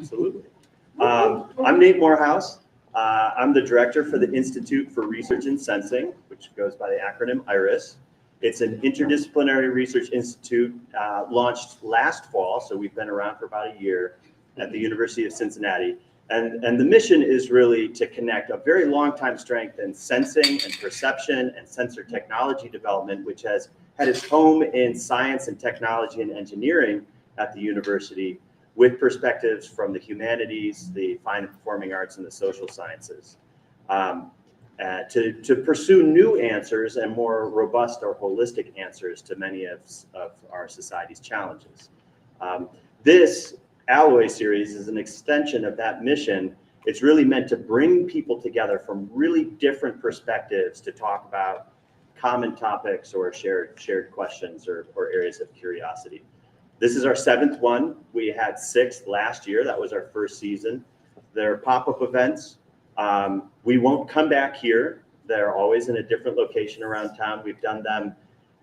Absolutely. I'm Nate Morehouse. I'm the director for the Institute for Research in Sensing, which goes by the acronym IRiS. It's an interdisciplinary research institute launched last fall, so we've been around for about a year at the University of Cincinnati. And the mission is really to connect a very long time strength in sensing and perception and sensor technology development, which has had its home in science and technology and engineering at the university, with perspectives from the humanities, the fine and performing arts, and the social sciences, to pursue new answers and more robust or holistic answers to many of our society's challenges. This Alloy series is an extension of that mission. It's really meant to bring people together from really different perspectives to talk about common topics or shared questions or areas of curiosity. This is our 7th one. We had 6 last year. That was our first season. They're pop-up events. We won't come back here. They're always in a different location around town. We've done them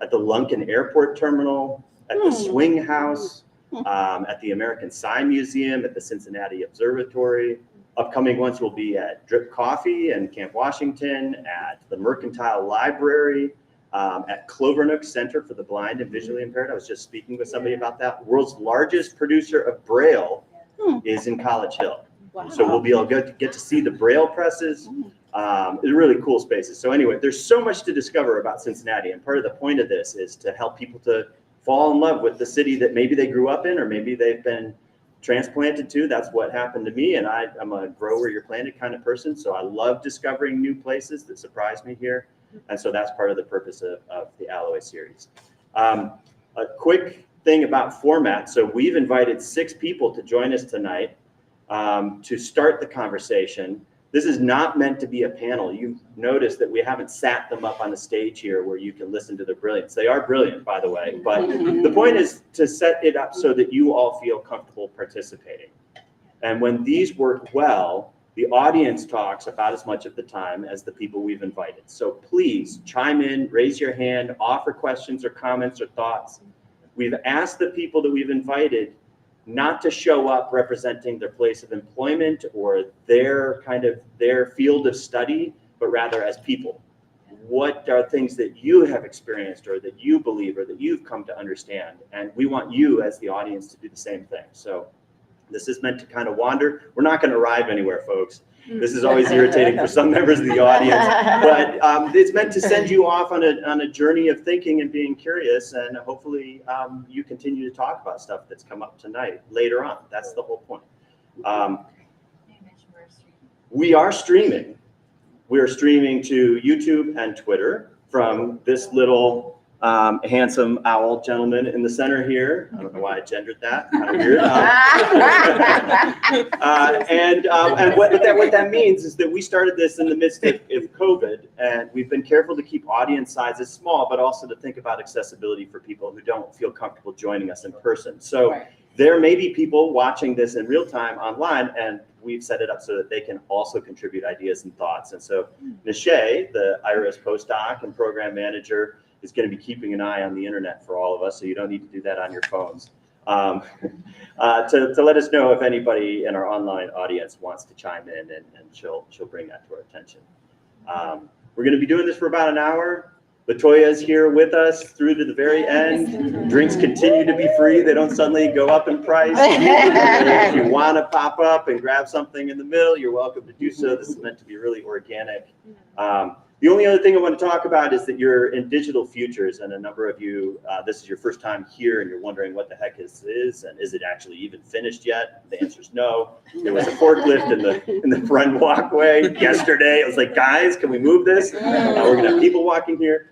at the Lunken Airport Terminal, at the Swing House, at the American Sign Museum, at the Cincinnati Observatory. Upcoming ones will be at Drip Coffee and Camp Washington, at the Mercantile Library, at Clovernook Center for the Blind and Visually Impaired. I was just speaking with somebody about that. World's largest producer of Braille is in College Hill. Wow. So we'll be able to get to see the Braille presses. They're really cool spaces. So anyway, there's so much to discover about Cincinnati, and part of the point of this is to help people to fall in love with the city that maybe they grew up in, or maybe they've been transplanted to. That's what happened to me, and I'm a grow where you're planted kind of person, so I love discovering new places that surprise me here, and so that's part of the purpose of the Alloy series. A quick thing about format. So we've invited 6 people to join us tonight to start the conversation. This is not meant to be a panel. You've noticed that we haven't sat them up on the stage here where you can listen to their brilliance. They are brilliant, by the way, but the point is to set it up so that you all feel comfortable participating. And when these work well, the audience talks about as much of the time as the people we've invited. So please chime in, raise your hand, offer questions or comments or thoughts. We've asked the people that we've invited not to show up representing their place of employment or their field of study, but rather as people. What are things that you have experienced or that you believe or that you've come to understand? And we want you as the audience to do the same thing. So this is meant to kind of wander. We're not going to arrive anywhere, folks. This is always irritating for some members of the audience, but it's meant to send you off on a journey of thinking and being curious, and hopefully you continue to talk about stuff that's come up tonight later on. That's the whole point. We are streaming. We are streaming to YouTube and Twitter from this little handsome owl gentleman in the center here. I don't know why I gendered that. Kind of weird. And what that means is that we started this in the midst of COVID, and we've been careful to keep audience sizes small, but also to think about accessibility for people who don't feel comfortable joining us in person. So there may be people watching this in real time online, and we've set it up so that they can also contribute ideas and thoughts. And so Nishay, the IRiS postdoc and program manager, is going to be keeping an eye on the internet for all of us, so you don't need to do that on your phones. To let us know if anybody in our online audience wants to chime in, and she'll bring that to our attention. We're going to be doing this for about an hour. Latoya is here with us through to the very end. Drinks continue to be free. They don't suddenly go up in price. If you want to pop up and grab something in the middle, you're welcome to do so. This is meant to be really organic. The only other thing I want to talk about is that you're in digital futures, and a number of you, this is your first time here and you're wondering what the heck this is, and is it actually even finished yet? The answer is no. There was a forklift in the front walkway yesterday. I was like, guys, can we move this? We're going to have people walking here.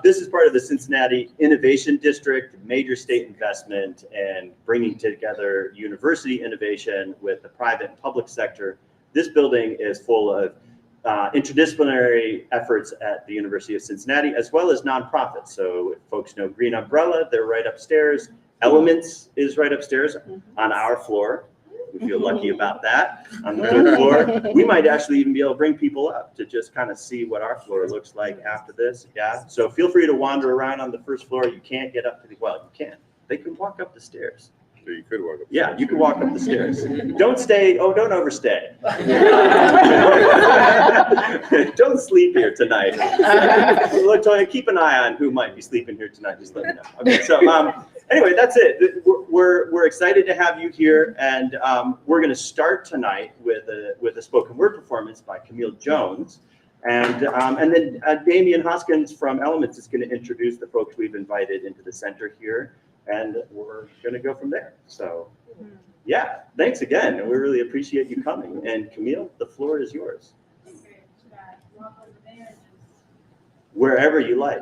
This is part of the Cincinnati Innovation District, major state investment, and bringing together university innovation with the private and public sector. This building is full of interdisciplinary efforts at the University of Cincinnati, as well as nonprofits. So if folks know Green Umbrella, they're right upstairs. Elementz is right upstairs on our floor. We feel lucky about that on the 3rd floor. We might actually even be able to bring people up to just kind of see what our floor looks like after this. Yeah. So feel free to wander around on the 1st floor. You can't get up to the, well, you can. They can walk up the stairs. So you could walk up the Yeah, stairs. you can walk up the stairs. Don't stay, don't overstay. Don't sleep here tonight. Look, keep an eye on who might be sleeping here tonight, just let me know. Okay, so anyway, that's it. We're excited to have you here, and we're gonna start tonight with a spoken word performance by Camille Jones. And then Damian Hoskins from Elementz is gonna introduce the folks we've invited into the center here. And we're going to go from there. So, yeah, thanks again. And we really appreciate you coming. And Camille, the floor is yours. Wherever you like.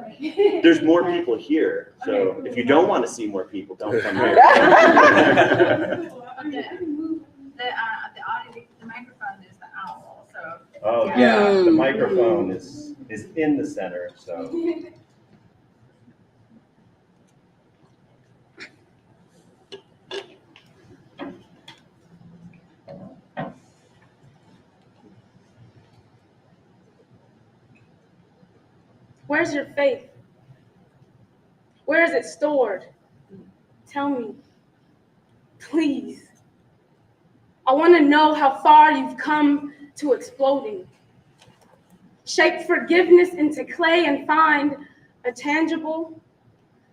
There's more people here. So if you don't want to see more people, don't come here. The microphone is the owl. So. Oh, yeah. The microphone is in the center. So. Where's your faith? Where is it stored? Tell me, please. I want to know how far you've come to exploding. Shape forgiveness into clay and find a tangible,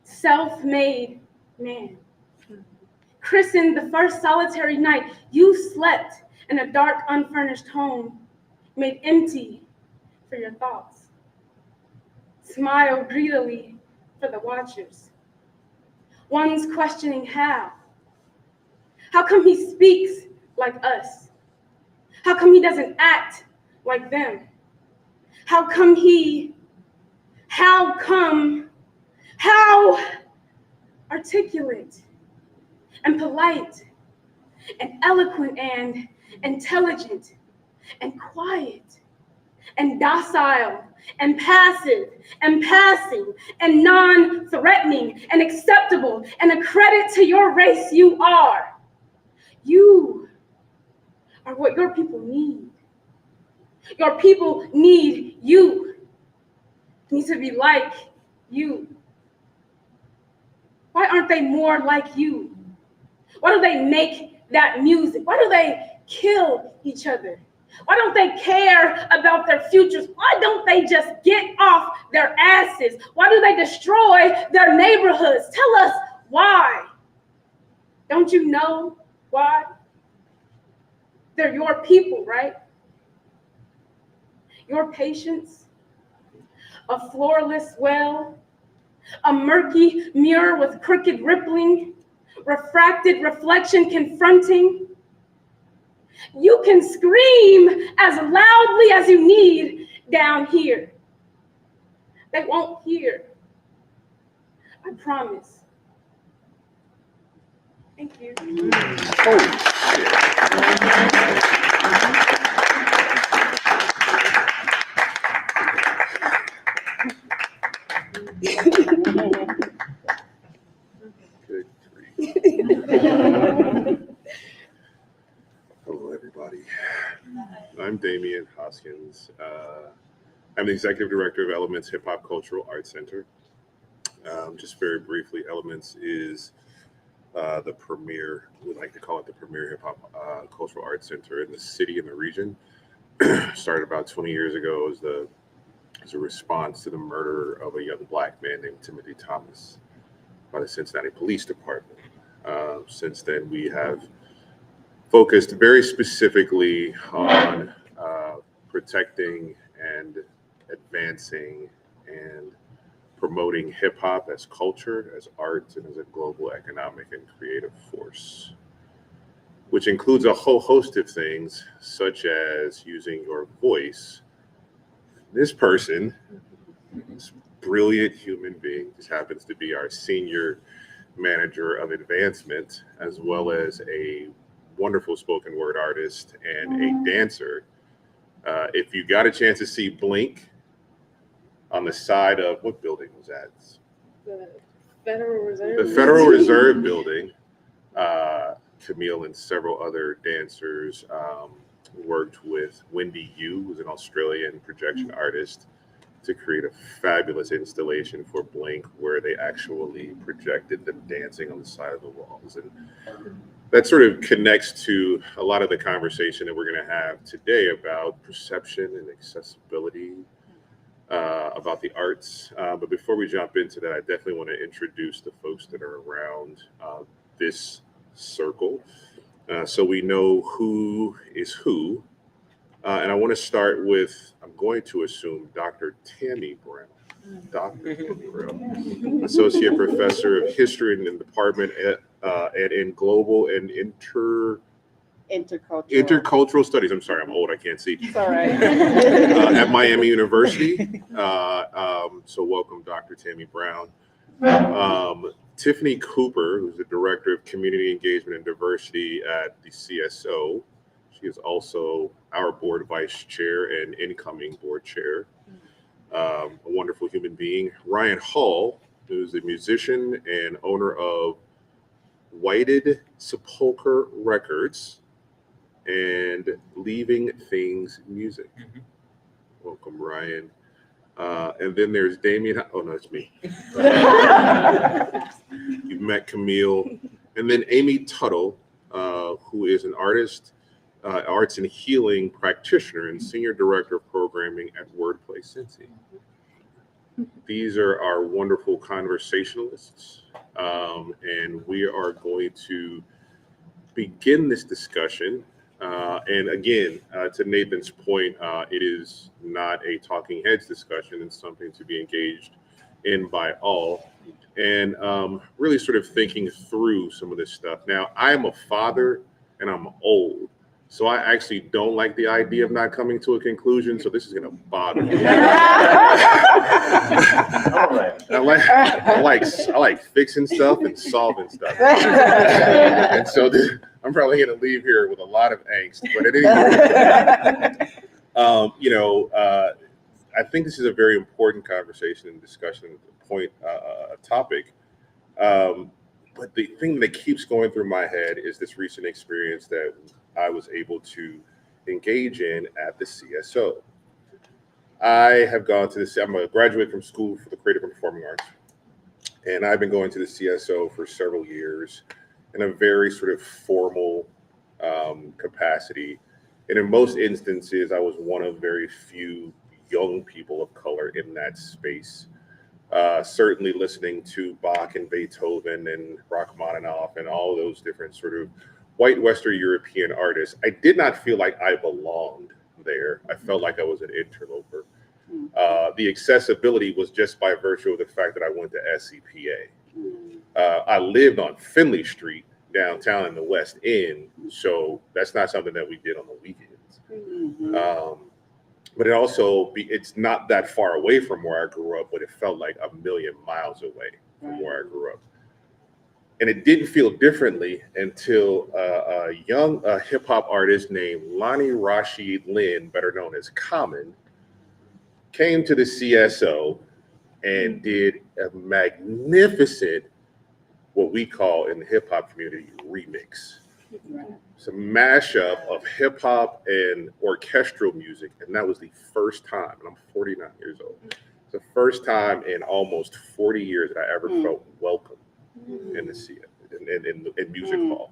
self-made man. Christened the first solitary night you slept in a dark, unfurnished home, made empty for your thoughts. Smile greedily for the watchers. One's questioning how. How come he speaks like us? How come he doesn't act like them? How articulate and polite and eloquent and intelligent and quiet and docile and passive and passing and non-threatening and acceptable and a credit to your race you are. You are what your people need. Your people need you. Need to be like you. Why aren't they more like you? Why do they make that music? Why do they kill each other? Why don't they care about their futures? Why don't they just get off their asses? Why do they destroy their neighborhoods? Tell us why. Don't you know why? They're your people, right? Your patience, a floorless well, a murky mirror with crooked rippling, refracted reflection confronting. You can scream as loudly as you need down here. They won't hear. I promise. Thank you. Good grief. Hello, everybody. I'm Damian Hoskins. I'm the executive director of Elementz Hip Hop Cultural Arts Center. Just very briefly, Elementz is the premier, we like to call it the premier hip hop cultural arts center in the city and the region. Started about 20 years ago as a response to the murder of a young Black man named Timothy Thomas by the Cincinnati Police Department. Since then, we have focused very specifically on protecting and advancing and promoting hip hop as culture, as art, and as a global economic and creative force, which includes a whole host of things, such as using your voice. This person, this brilliant human being, just happens to be our senior manager of advancement, as well as a wonderful spoken word artist and a dancer. If you got a chance to see Blink on the side of, what building was that? The Federal Reserve. The Federal Reserve building. Camille and several other dancers worked with Wendy Yu, who's an Australian projection artist, to create a fabulous installation for Blink where they actually projected them dancing on the side of the walls. And that sort of connects to a lot of the conversation that we're going to have today about perception and accessibility, about the arts. But before we jump into that, I definitely want to introduce the folks that are around this circle so we know who is who. And I want to start with, I'm going to assume, Dr. Tammy Brown. Dr. Tammy Brown, Associate Professor of History in the Department and in Global and Intercultural Studies. I'm sorry, I'm old, I can't see. It's all right. At Miami University. So welcome, Dr. Tammy Brown. Tiffany Cooper, who's the Director of Community Engagement and Diversity at the CSO. She is also our board vice chair and incoming board chair. A wonderful human being. Ryan Hall, who's a musician and owner of Whited Sepulchre Records and Leaving Things Music. Welcome, Ryan. And then there's Damien. Oh, no, it's me. You've met Camille. And then Amy Tuttle, who is an artist, arts and healing practitioner and senior director of programming at Wordplay Cincy. These are our wonderful conversationalists. And we are going to begin this discussion. And again, to Nathan's point, it is not a talking heads discussion. It's something to be engaged in by all. And really sort of thinking through some of this stuff. Now, I am a father and I'm old. So I actually don't like the idea of not coming to a conclusion. So this is going to bother me. I like fixing stuff and solving stuff. And so I'm probably going to leave here with a lot of angst. But at any rate, I think this is a very important conversation and discussion point, topic. But the thing that keeps going through my head is this recent experience that I was able to engage in at the CSO. I have gone to I'm a graduate from School for the Creative and Performing Arts, and I've been going to the CSO for several years in a very sort of formal capacity. And in most instances, I was one of very few young people of color in that space. Certainly listening to Bach and Beethoven and Rachmaninoff and all those different sort of white Western European artists, I did not feel like I belonged there. I felt like I was an interloper. The accessibility was just by virtue of the fact that I went to SCPA. I lived on Finley Street downtown in the West End, so that's not something that we did on the weekends. But it's not that far away from where I grew up, but it felt like a million miles away from where I grew up. And it didn't feel differently until a young hip hop artist named Lonnie Rashid Lynn, better known as Common, came to the CSO and did a magnificent, what we call in the hip hop community, remix. It's a mashup of hip hop and orchestral music. And that was the first time, and I'm 49 years old. It's the first time in almost 40 years that I ever felt welcome in the in music hall.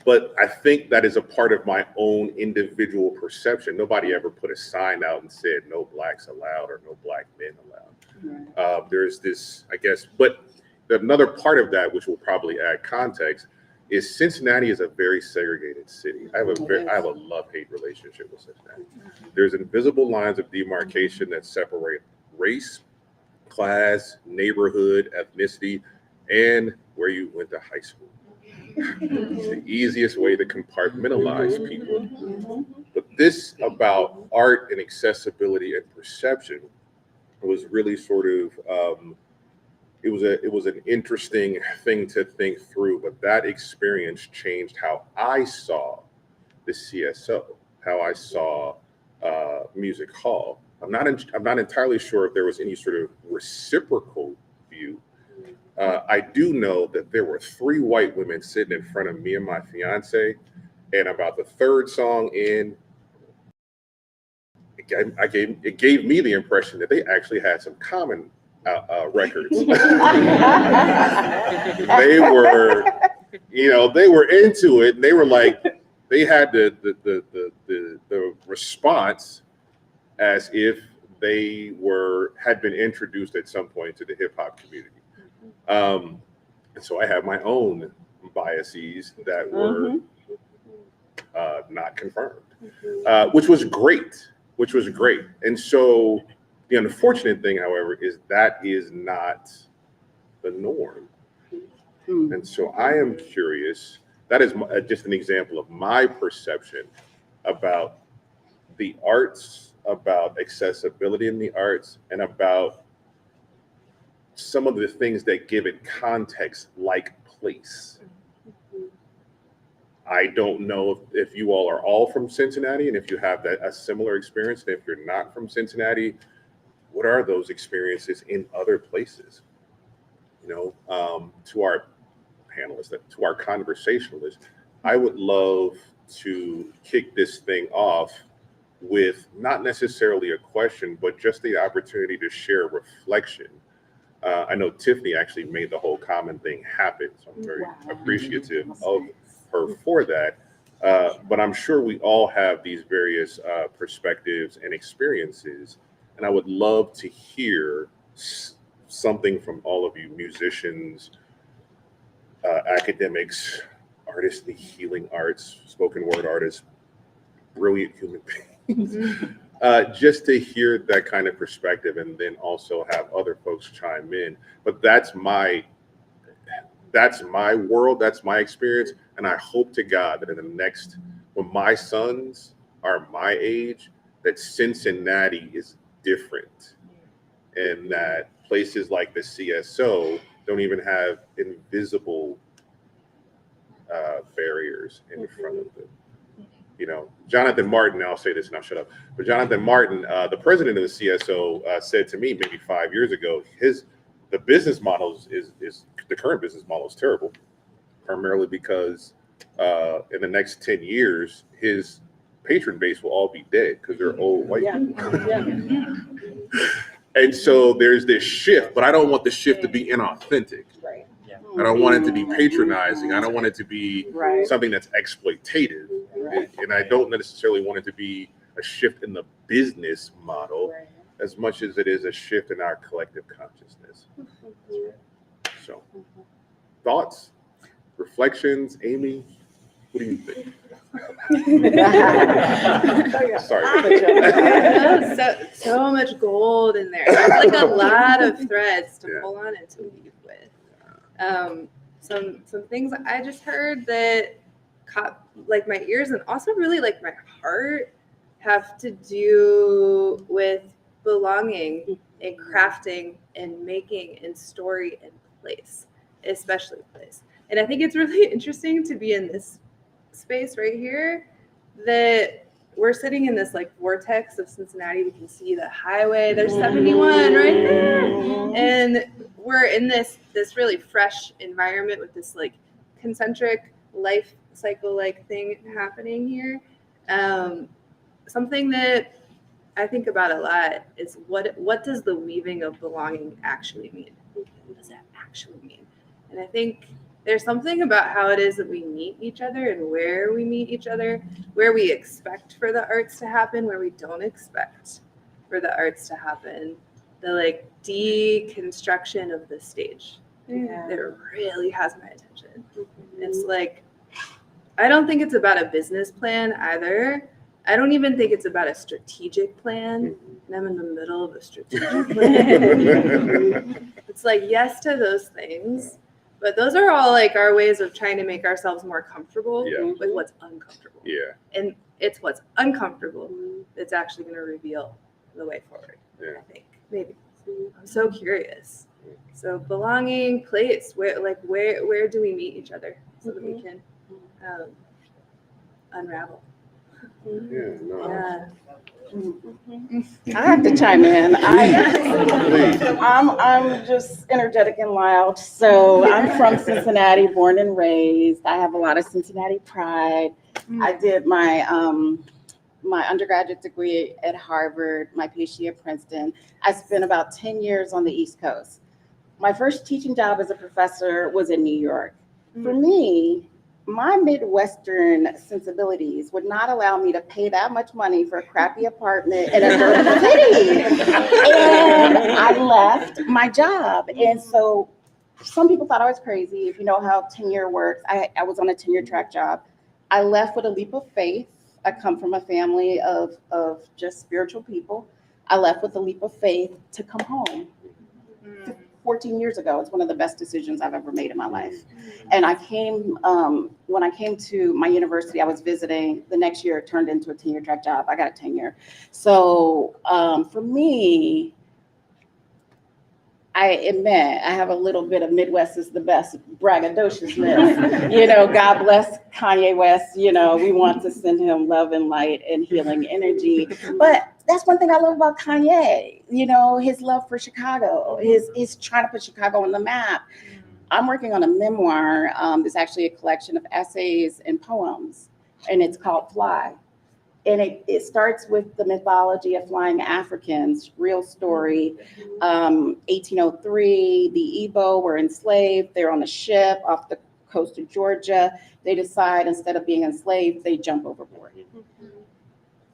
But I think that is a part of my own individual perception. Nobody ever put a sign out and said no blacks allowed or no black men allowed. There's this, I guess, but another part of that, which will probably add context, is Cincinnati is a very segregated city. I have a love-hate relationship with Cincinnati. There's invisible lines of demarcation that separate race, class, neighborhood, ethnicity, and where you went to high school. It's the easiest way to compartmentalize people. But this about art and accessibility and perception was really sort of, it was an interesting thing to think through, but that experience changed how I saw the CSO, how I saw Music Hall. I'm not entirely sure if there was any sort of reciprocal view. I do know that there were 3 white women sitting in front of me and my fiance, and about the 3rd song in, it gave me the impression that they actually had some common records. They were, they were into it. And they were like, they had the response as if they had been introduced at some point to the hip hop community. And so I have my own biases that were not confirmed, which was great. And so the unfortunate thing, however, is that is not the norm. And so I am curious, that is just an example of my perception about the arts, about accessibility in the arts, and about some of the things that give it context, like place. I don't know if you all are all from Cincinnati, and if you have a similar experience, and if you're not from Cincinnati, what are those experiences in other places? To our panelists, to our conversationalists, I would love to kick this thing off with not necessarily a question, but just the opportunity to share reflection. I know Tiffany actually made the whole common thing happen, so I'm very appreciative of her for that. But I'm sure we all have these various perspectives and experiences, and I would love to hear something from all of you musicians, academics, artists in the healing arts, spoken word artists, brilliant human beings, just to hear that kind of perspective, and then also have other folks chime in. But that's my world, that's my experience, and I hope to God that when my sons are my age, that Cincinnati is different, and that places like the CSO don't even have invisible barriers in front of them. Jonathan Martin, I'll say this and I'll shut up, but Jonathan Martin, the president of the CSO, said to me maybe 5 years ago, the business model the current business model is terrible, primarily because in the next 10 years, his patron base will all be dead because they're old white people. And so there's this shift, but I don't want the shift to be inauthentic. Right. I don't want it to be patronizing. I don't want it to be something that's exploitative. And I don't necessarily want it to be a shift in the business model as much as it is a shift in our collective consciousness. So, thoughts, reflections, Amy, what do you think? Sorry. So much gold in there. It's like a lot of threads to pull on and to weave with. Some things I just heard that caught like my ears and also really like my heart have to do with belonging and crafting and making and story and place, especially place. And I think it's really interesting to be in this space right here, that we're sitting in this like vortex of Cincinnati. We can see the highway. There's 71 right there, and we're in this really fresh environment with this like concentric life cycle like thing happening here. Something that I think about a lot is what does the weaving of belonging actually mean? What does that actually mean? And I think there's something about how it is that we meet each other and where we meet each other, where we expect for the arts to happen, where we don't expect for the arts to happen. The like deconstruction of the stage that really has my attention. It's like, I don't think it's about a business plan either. I don't even think it's about a strategic plan. And I'm in the middle of a strategic plan. It's like, yes to those things. But those are all like our ways of trying to make ourselves more comfortable with what's uncomfortable. Yeah. And it's what's uncomfortable that's actually going to reveal the way forward. I think maybe. I'm so curious. So belonging, place, where do we meet each other so that we can unravel? I have to chime in. I'm just energetic and loud. So I'm from Cincinnati, born and raised. I have a lot of Cincinnati pride. I did my my undergraduate degree at Harvard, my PhD at Princeton. I spent about 10 years on the East Coast. My first teaching job as a professor was in New York. For me, my Midwestern sensibilities would not allow me to pay that much money for a crappy apartment in a urban city. And I left my job. And so some people thought I was crazy. If you know how tenure works, I was on a tenure track job. I left with a leap of faith. I come from a family of just spiritual people. I left with a leap of faith to come home. 14 years ago, it's one of the best decisions I've ever made in my life. And I came, when I came to my university, I was visiting. The next year it turned into a tenure track job. I got a tenure. So for me, I admit I have a little bit of Midwest is the best braggadociousness. You know, God bless Kanye West. You know, we want to send him love and light and healing energy. But that's one thing I love about Kanye. You know, his love for Chicago, his trying to put Chicago on the map. I'm working on a memoir. It's actually a collection of essays and poems, and it's called Fly. And it starts with the mythology of flying Africans, real story. 1803, the Igbo were enslaved. They're on a ship off the coast of Georgia. They decide instead of being enslaved, they jump overboard.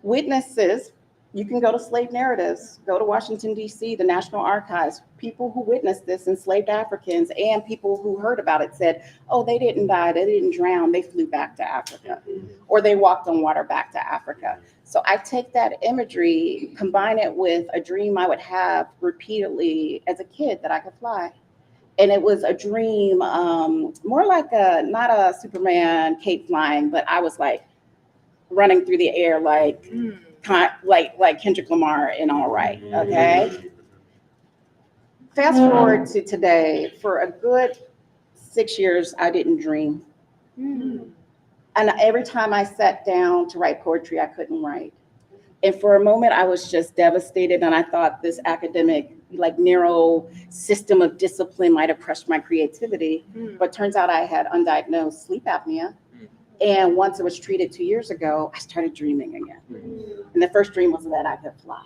Witnesses, you can go to slave narratives, go to Washington, D.C., the National Archives. People who witnessed this, enslaved Africans, and people who heard about it said, oh, they didn't die, they didn't drown, they flew back to Africa, or they walked on water back to Africa. So I take that imagery, combine it with a dream I would have repeatedly as a kid that I could fly. And it was a dream, more like not a Superman cape flying, but I was like running through the air like Kendrick Lamar in All Right, okay? Fast forward to today, for a good 6 years, I didn't dream. And every time I sat down to write poetry, I couldn't write. And for a moment, I was just devastated, and I thought this academic, like narrow system of discipline might have crushed my creativity. But turns out I had undiagnosed sleep apnea. And once it was treated 2 years ago, I started dreaming again. And the first dream was that I could fly.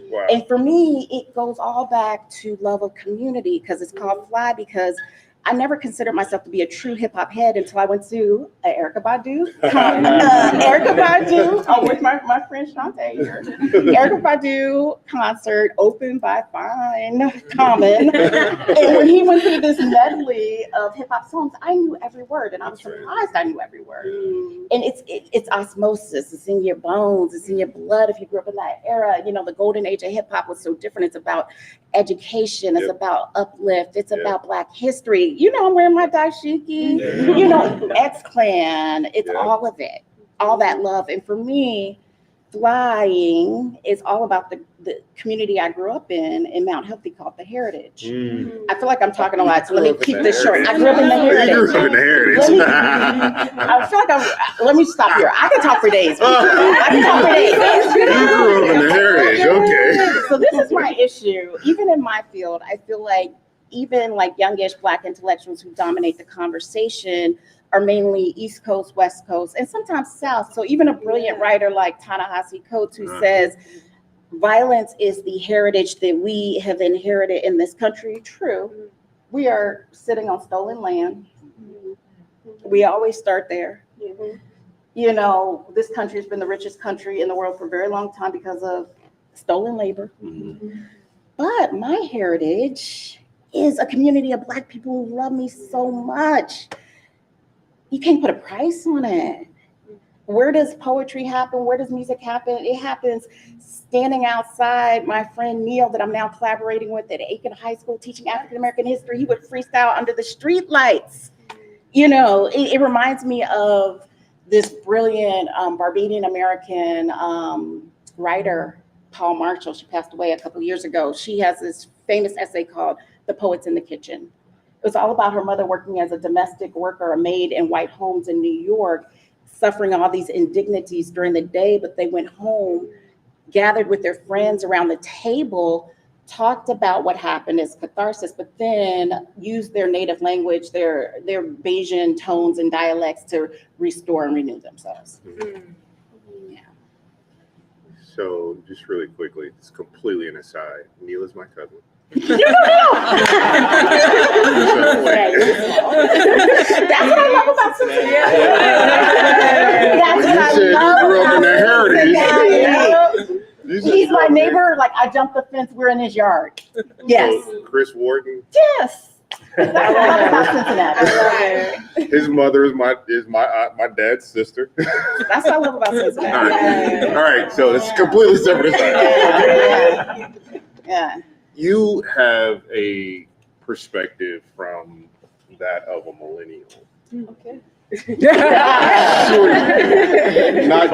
Wow. And for me, it goes all back to love of community, because it's called Fly, because I never considered myself to be a true hip hop head until I went to Erykah Badu. Erykah Badu, with my friend Shantae here. Erykah Badu concert opened by Fine Common. And when he went through this medley of hip hop songs, I knew every word, and I was surprised I knew every word. And it's osmosis. It's in your bones. It's in your blood. If you grew up in that era, you know, the golden age of hip hop was so different. It's about education. It's about uplift. It's about Black history. You know, I'm wearing my dashiki, you know, X-Clan. It's all of it, all that love. And for me, flying is all about the community I grew up in Mount Healthy, called the Heritage. I feel like I'm talking a lot, so let me keep this short. I grew up in the Heritage. You grew up in the Heritage. I feel like let me stop here. I can talk for days. I can talk for days. You grew up in the Heritage, okay. So this is my issue. Even in my field, I feel like even like youngish Black intellectuals who dominate the conversation are mainly East Coast, West Coast, and sometimes South. So even a brilliant writer like Ta-Nehisi Coates, who says violence is the heritage that we have inherited in this country. True. We are sitting on stolen land. We always start there. You know, this country has been the richest country in the world for a very long time because of stolen labor. But my heritage is a community of Black people who love me so much. You can't put a price on it. Where does poetry happen? Where does music happen? It happens standing outside. My friend Neil, that I'm now collaborating with at Aiken High School, teaching African American history, he would freestyle under the street lights. You know, it reminds me of this brilliant Barbadian American writer, Paul Marshall. She passed away a couple of years ago. She has this famous essay called The Poets in the Kitchen. It was all about her mother working as a domestic worker, a maid in white homes in New York, suffering all these indignities during the day, but they went home, gathered with their friends around the table, talked about what happened as catharsis, but then used their native language, their Bayesian tones and dialects to restore and renew themselves. So just really quickly, it's completely an aside. Neil is my cousin. That's what I love about Cincinnati. That's what You I said you love grew up in the about Heritage. You said He's you grew my up there. neighbor. Like I jumped the fence. We're in his yard. Yes. So, Chris Wharton, Yes. That's what I love about Cincinnati. his mother is my dad's sister. That's what I love about Cincinnati. All right. So it's completely separate aside. Yeah. You have a perspective from that of a millennial. Okay. not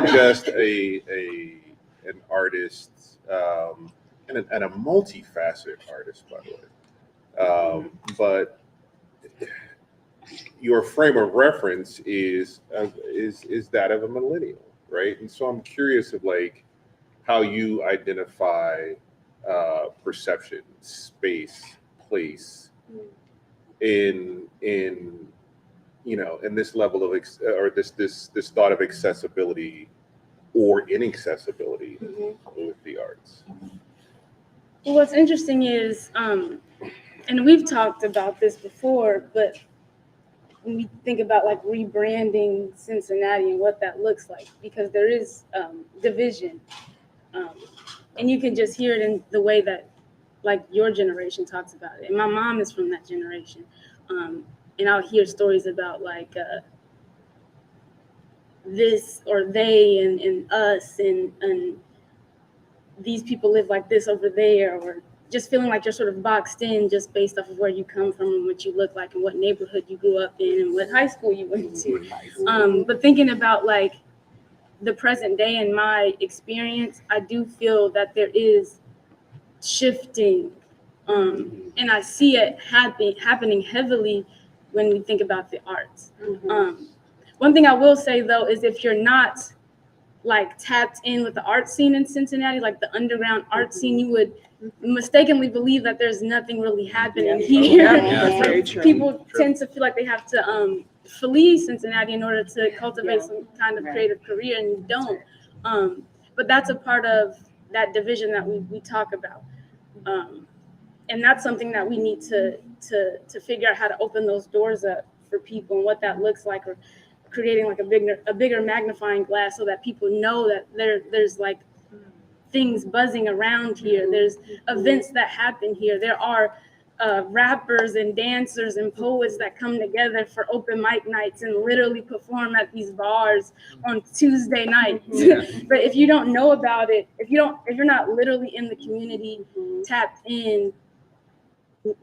just an artist and a multifaceted artist, by the way, but your frame of reference is that of a millennial, right? And so I'm curious of like how you identify perception, space, place in this level of this thought of accessibility or inaccessibility with the arts. Well, what's interesting is, and we've talked about this before, but when we think about like rebranding Cincinnati and what that looks like, because there is division, and you can just hear it in the way that like your generation talks about it. And my mom is from that generation, and I'll hear stories about like this or they and us and these people live like this over there, or just feeling like you're sort of boxed in just based off of where you come from and what you look like and what neighborhood you grew up in and what high school you went to. But thinking about like the present day and my experience, I do feel that there is shifting, and I see it happening heavily when we think about the arts. One thing I will say though is if you're not like tapped in with the art scene in Cincinnati, like the underground art scene, you would mistakenly believe that there's nothing really happening here. That's very true. People tend to feel like they have to flee Cincinnati in order to cultivate some kind of creative career, and you don't. But that's a part of that division that we talk about. And that's something that we need to figure out how to open those doors up for people and what that looks like, or creating like a bigger magnifying glass so that people know that there's like things buzzing around here. There's events that happen here. There are rappers and dancers and poets that come together for open mic nights and literally perform at these bars on Tuesday nights. But if you don't know about it, if you're not literally in the community, tapped in,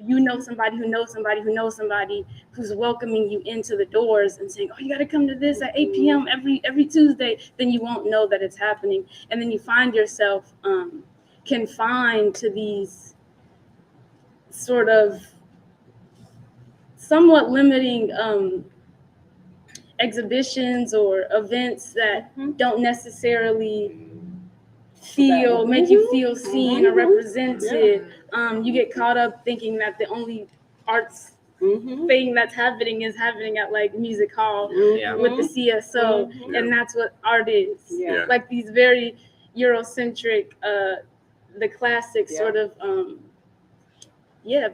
you know somebody who knows somebody who knows somebody who's welcoming you into the doors and saying, oh, you got to come to this at 8 p.m. every Tuesday, then you won't know that it's happening. And then you find yourself confined to these sort of somewhat limiting exhibitions or events that don't necessarily make you feel seen or represented. You get caught up thinking that the only arts thing that's happening is happening at like music hall with the CSO, and that's what art is. Like these very Eurocentric, the classic sort of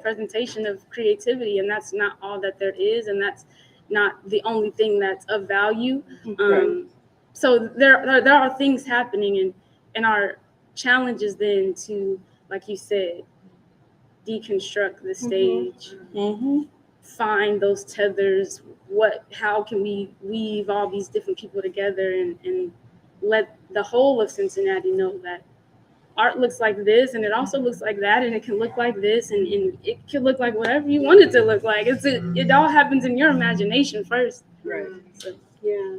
presentation of creativity, and that's not all that there is, and that's not the only thing that's of value. So there are things happening, and our challenge is then to, like you said, deconstruct the stage, find those tethers. How can we weave all these different people together and let the whole of Cincinnati know that art looks like this, and it also looks like that, and it can look like this, and it can look like whatever you want it to look like. It all happens in your imagination first. Right. So. Yeah.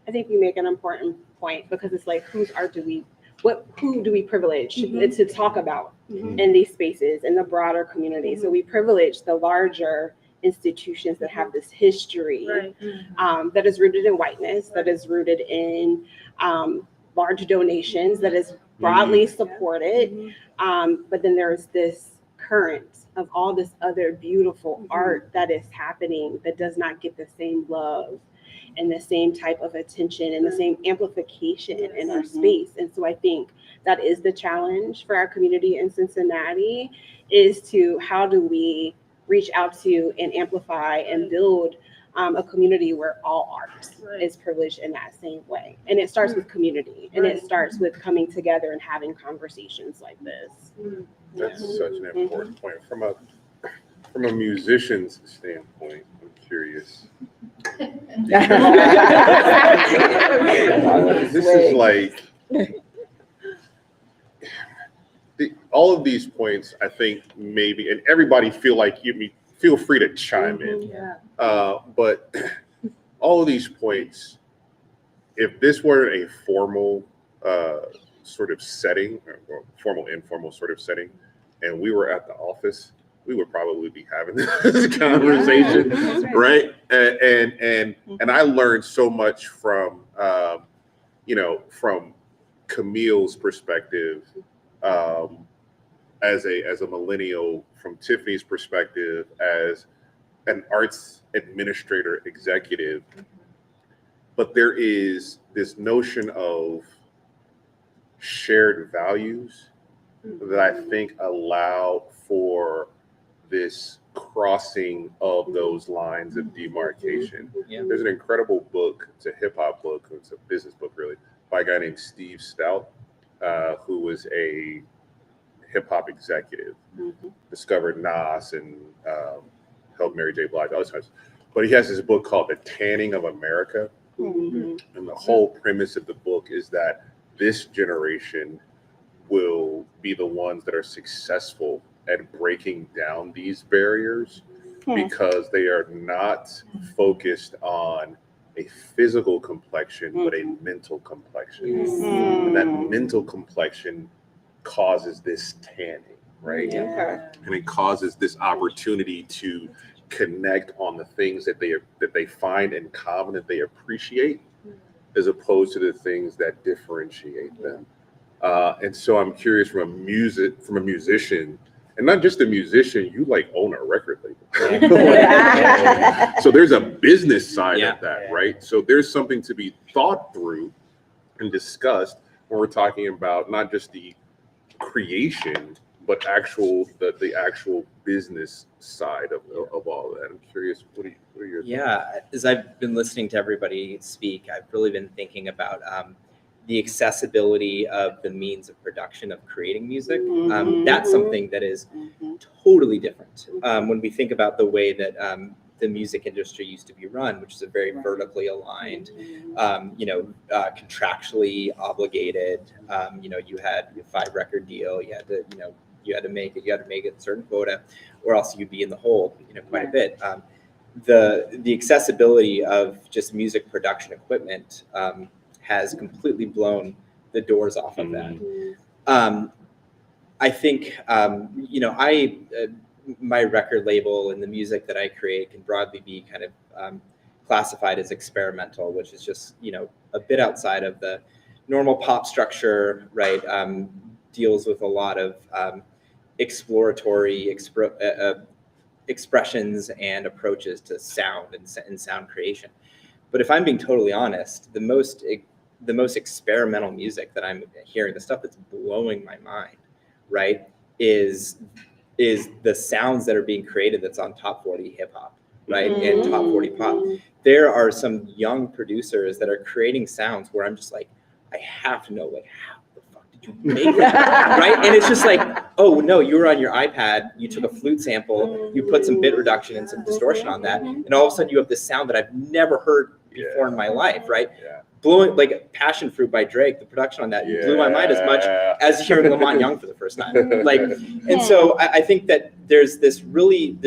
I think we make an important point, because it's like, who do we privilege to talk about in these spaces in the broader community? So we privilege the larger institutions that have this history that is rooted in whiteness, that is rooted in large donations, that is broadly supported. But then there's this current of all this other beautiful art that is happening that does not get the same love. and the same type of attention and the same amplification in our space. And so I think that is the challenge for our community in Cincinnati, is to how do we reach out to and amplify and build a community where all art is privileged in that same way. And it starts with community, and it starts with coming together and having conversations like this. That's such an important point. From a musician's standpoint, I'm curious. This is like all of these points, I think maybe, and everybody feel free to chime in. But all of these points, if this were a formal sort of setting, or formal, informal sort of setting, and we were at the office, we would probably be having this conversation, right? And I learned so much from from Camille's perspective, as a millennial, from Tiffany's perspective as an arts administrator executive. But there is this notion of shared values that I think allow for this crossing of those lines of demarcation. There's an incredible book, it's a hip hop book, it's a business book really, by a guy named Steve Stout, who was a hip hop executive, discovered Nas and helped Mary J. Blige, all those kinds. But he has this book called The Tanning of America. And the whole premise of the book is that this generation will be the ones that are successful at breaking down these barriers, because they are not focused on a physical complexion, but a mental complexion. And that mental complexion causes this tanning, right? And it causes this opportunity to connect on the things that they find in common, that they appreciate, as opposed to the things that differentiate them. And so I'm curious, from a musician, and not just a musician, you like own a record label. So there's a business side of that, right? So there's something to be thought through and discussed when we're talking about not just the creation, but the actual business side of all of that. I'm curious, what are your thoughts? As I've been listening to everybody speak, I've really been thinking about the accessibility of the means of production of creating music. That's something that is totally different when we think about the way that the music industry used to be run, which is a very vertically aligned, contractually obligated. You had a 5-record deal. You had to make it a certain quota, or else you'd be in the hole, quite a bit. The accessibility of just music production equipment has completely blown the doors off of that. I think, my record label and the music that I create can broadly be kind of classified as experimental, which is just, a bit outside of the normal pop structure, right? Deals with a lot of exploratory expressions and approaches to sound and sound creation. But if I'm being totally honest, the most experimental music that I'm hearing, the stuff that's blowing my mind, right, is the sounds that are being created that's on top 40 hip hop, right, and top 40 pop. There are some young producers that are creating sounds where I'm just like, I have to know, like, how the fuck did you make that, right? And it's just like, oh no, you were on your iPad, you took a flute sample, you put some bit reduction and some distortion on that, and all of a sudden you have this sound that I've never heard before in my life, right? Blowing, like Passion Fruit by Drake, the production on that blew my mind as much as hearing Lamont Young for the first time. And so I think that there's this really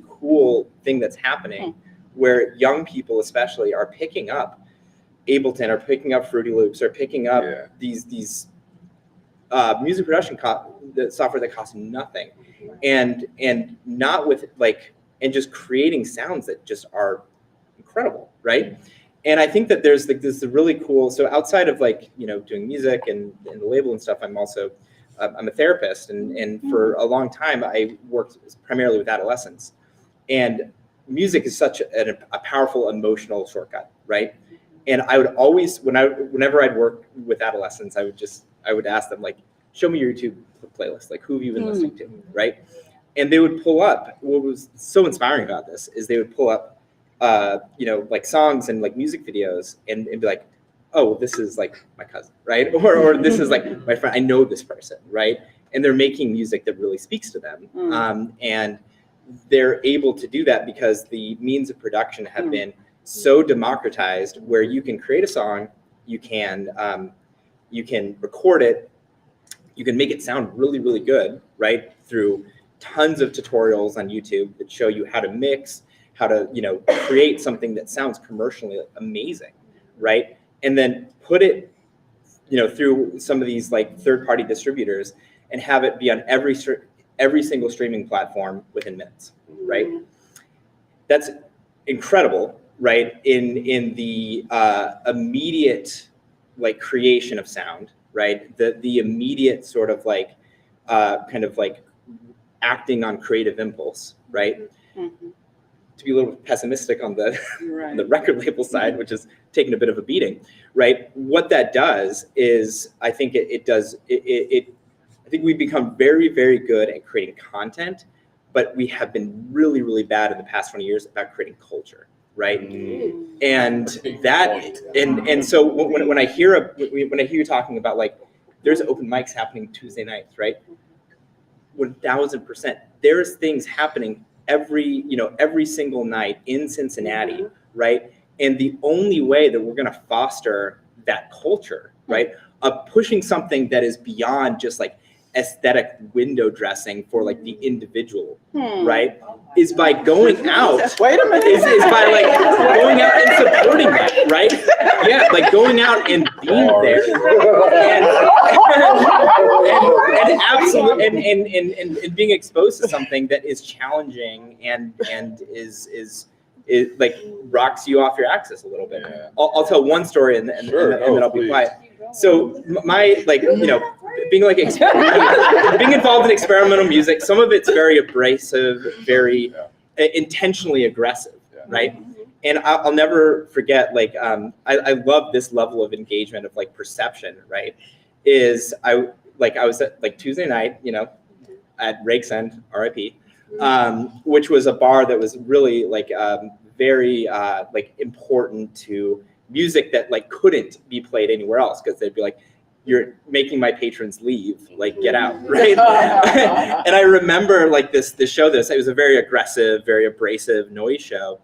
cool thing that's happening where young people especially are picking up Ableton, are picking up Fruity Loops, are picking up these music production the software that costs nothing, and not with and just creating sounds that just are incredible, right? And I think that there's this really cool, so outside of doing music and the label and stuff, I'm also, I'm a therapist, and for a long time I worked primarily with adolescents. And music is such a powerful emotional shortcut, right? And I would always, whenever I'd work with adolescents, I would ask them, like, show me your YouTube playlist. Like, who have you been listening to, right? And they would pull up, what was so inspiring about this is they would pull up, like songs and like music videos and be like, oh, this is like my cousin, right? Or this is like my friend, I know this person, right? And they're making music that really speaks to them. And they're able to do that because the means of production have been so democratized where you can create a song, you can record it, you can make it sound really, really good, right? Through tons of tutorials on YouTube that show you how to mix, how to, create something that sounds commercially amazing, right? And then put it, through some of these like third-party distributors and have it be on every single streaming platform within minutes, right? That's incredible, right? In the immediate like creation of sound, right? The immediate sort of like kind of like acting on creative impulse, right? To be a little pessimistic on the on the record label side, which is taking a bit of a beating, right? What that does is, I think I think we've become very, very good at creating content, but we have been really, really bad in the past 20 years about creating culture, right? And that, and so when I hear you talking about like, there's open mics happening Tuesday nights, right? 1000%. There's things happening every single night in Cincinnati, right? And the only way that we're going to foster that culture, right, of pushing something that is beyond just like aesthetic window dressing for like the individual, right, is by going out. Wait a minute. Is by like going out and supporting that, right? Yeah, like going out and being there, and absolutely, and being exposed to something that is challenging and is like rocks you off your axis a little bit. Yeah. I'll tell one story and then I'll be quiet. So my being involved in experimental music, some of it's very abrasive, very intentionally aggressive, right? And I'll never forget, I love this level of engagement of like perception, right? I was at like Tuesday night, at Rake's End, RIP, which was a bar that was really like very like important to music that like couldn't be played anywhere else because they'd be like, you're making my patrons leave, like get out, right? And I remember like this show, it was a very aggressive, very abrasive noise show.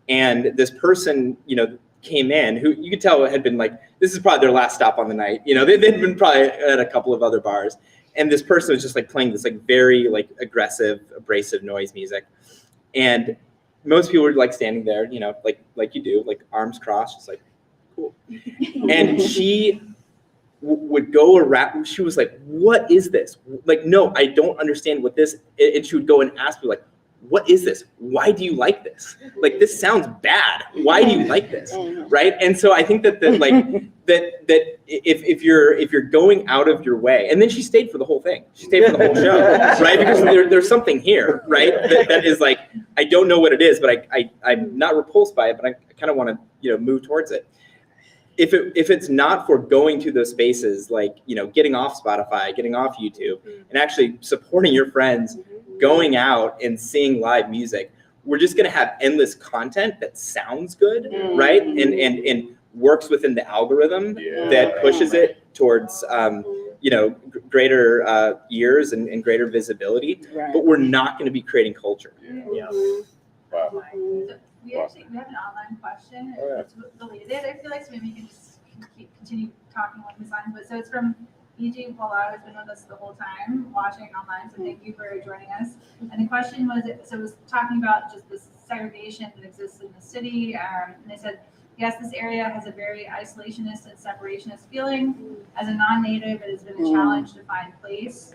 And this person, came in who you could tell had been like, this is probably their last stop on the night. They'd been probably at a couple of other bars. And this person was just like playing this like very like aggressive, abrasive noise music. And most people were like standing there, like you do, like arms crossed, just like, cool. And she would go around, she was like, what is this? Like, no, I don't understand what this, and she would go and ask me like, what is this? Why do you like this? Like, this sounds bad. Why do you like this? Right? And so I think that if you're going out of your way, and then she stayed for the whole thing. She stayed for the whole show, right? Because there's something here, right? That is like, I don't know what it is, but I'm not repulsed by it, but I kind of want to, move towards it. If it's not for going to those spaces, like, getting off Spotify, getting off YouTube, and actually supporting your friends, going out and seeing live music, we're just going to have endless content that sounds good, right? And works within the algorithm that pushes it towards, greater ears and greater visibility, but we're not going to be creating culture. Wow. So we have an online question. It's related, I feel like, so maybe you can just continue talking along this line. But so it's from E.G. Pola, who's been with us the whole time, watching online. So thank you for joining us. And the question was, it was talking about just this segregation that exists in the city. And they said, yes, this area has a very isolationist and separationist feeling. As a non-native, it has been a challenge to find place.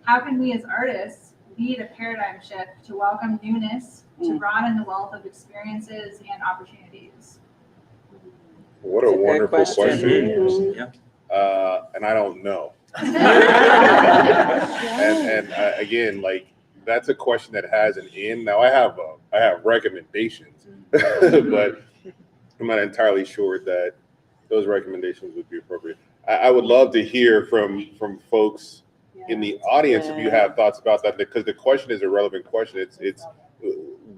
How can we as artists lead a paradigm shift to welcome newness, to broaden the wealth of experiences and opportunities? What a wonderful question. Yeah. And I don't know. And again, like, that's a question that has an end. Now I have recommendations, but I'm not entirely sure that those recommendations would be appropriate. I would love to hear from folks in the audience if you have thoughts about that, because the question is a relevant question. It's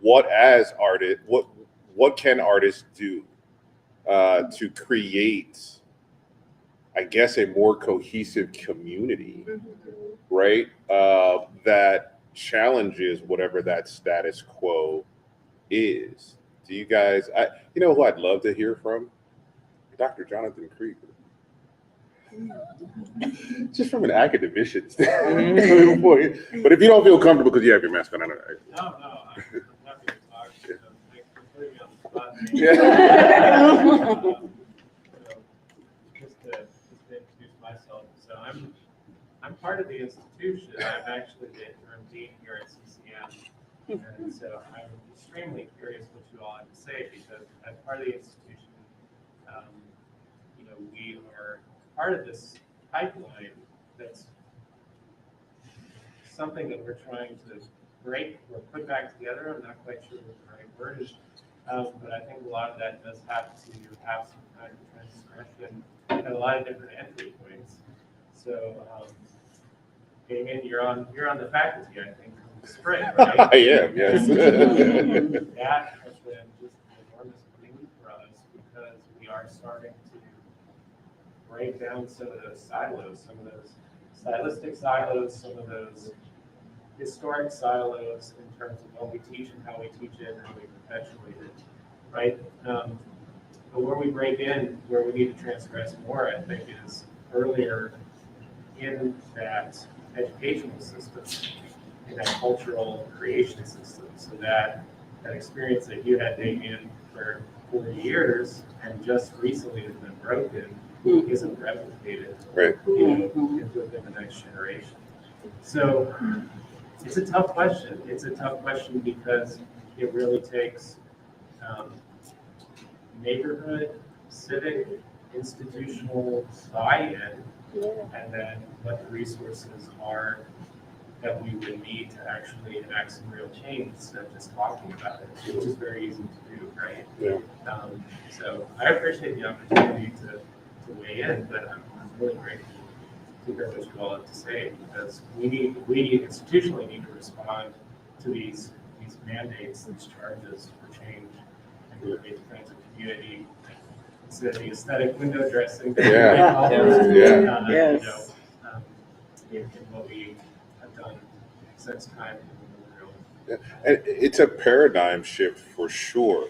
what as artists, what can artists do to create, I guess, a more cohesive community, right? That challenges whatever that status quo is. Do you guys, you know who I'd love to hear from? Dr. Jonathan Krieger. Just from an academician standpoint. But if you don't feel comfortable because you have your mask on, I don't know. No, I'm happy to talk. Yeah. Thanks for putting me on the spot. Yeah. Just to introduce myself. So I'm part of the institution. I'm actually the interim dean here at CCM. And so I'm extremely curious what you all have to say, because as part of the institution, we are part of this pipeline that's something that we're trying to break or put back together. I'm not quite sure what the right word is, but I think a lot of that does have to have some kind of transgression at a lot of different entry points. So, Damien, you're on the faculty, I think, from the spring, right? I am, yes. That has been just an enormous boon for us, because we are starting to break down some of those silos, some of those stylistic silos, some of those historic silos in terms of what we teach and how we teach it and how we perpetuate it, right? But where we break in, where we need to transgress more, I think, is earlier in that educational system, in that cultural creation system, so that experience that you had, Damien, for 40 years and just recently has been broken, isn't replicated, Right. Within the next generation. So it's a tough question. It's a tough question because it really takes neighborhood, civic, institutional buy-in, and then what the resources are that we would need to actually enact some real change instead of just talking about it, which is very easy to do, right? Yeah. So I appreciate the opportunity to weigh in, but I'm really grateful to hear what you all have to say, because we institutionally need to respond to these mandates, these charges for change, and create the kinds of community instead of the aesthetic window dressing. That in what we have done since time immemorial. And it's a paradigm shift for sure.